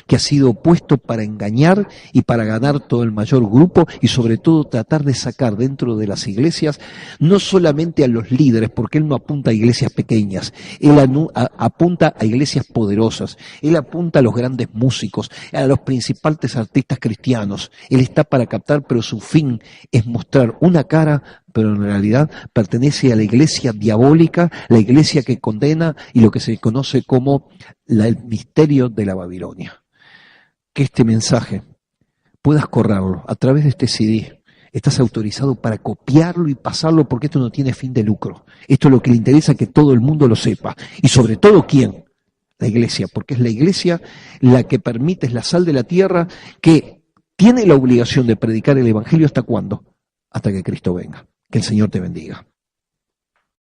que ha sido puesto para engañar y para ganar todo el mayor grupo y sobre todo tratar de sacar dentro de las iglesias no solamente a los líderes, porque él no apunta a iglesias pequeñas, él apunta a iglesias poderosas, él apunta a los grandes músicos, a los principales artistas cristianos. Él está para captar, pero su fin es mostrar una cara, pero en realidad pertenece a la iglesia diabólica, la iglesia que condena y lo que se conoce como el misterio de la Babilonia. Que este mensaje puedas correrlo a través de este CD. Estás autorizado para copiarlo y pasarlo porque esto no tiene fin de lucro. Esto es lo que le interesa que todo el mundo lo sepa. Y sobre todo, ¿quién? La iglesia, porque es la iglesia la que permite, es la sal de la tierra, que tiene la obligación de predicar el evangelio. ¿Hasta cuándo? Hasta que Cristo venga. Que el Señor te bendiga.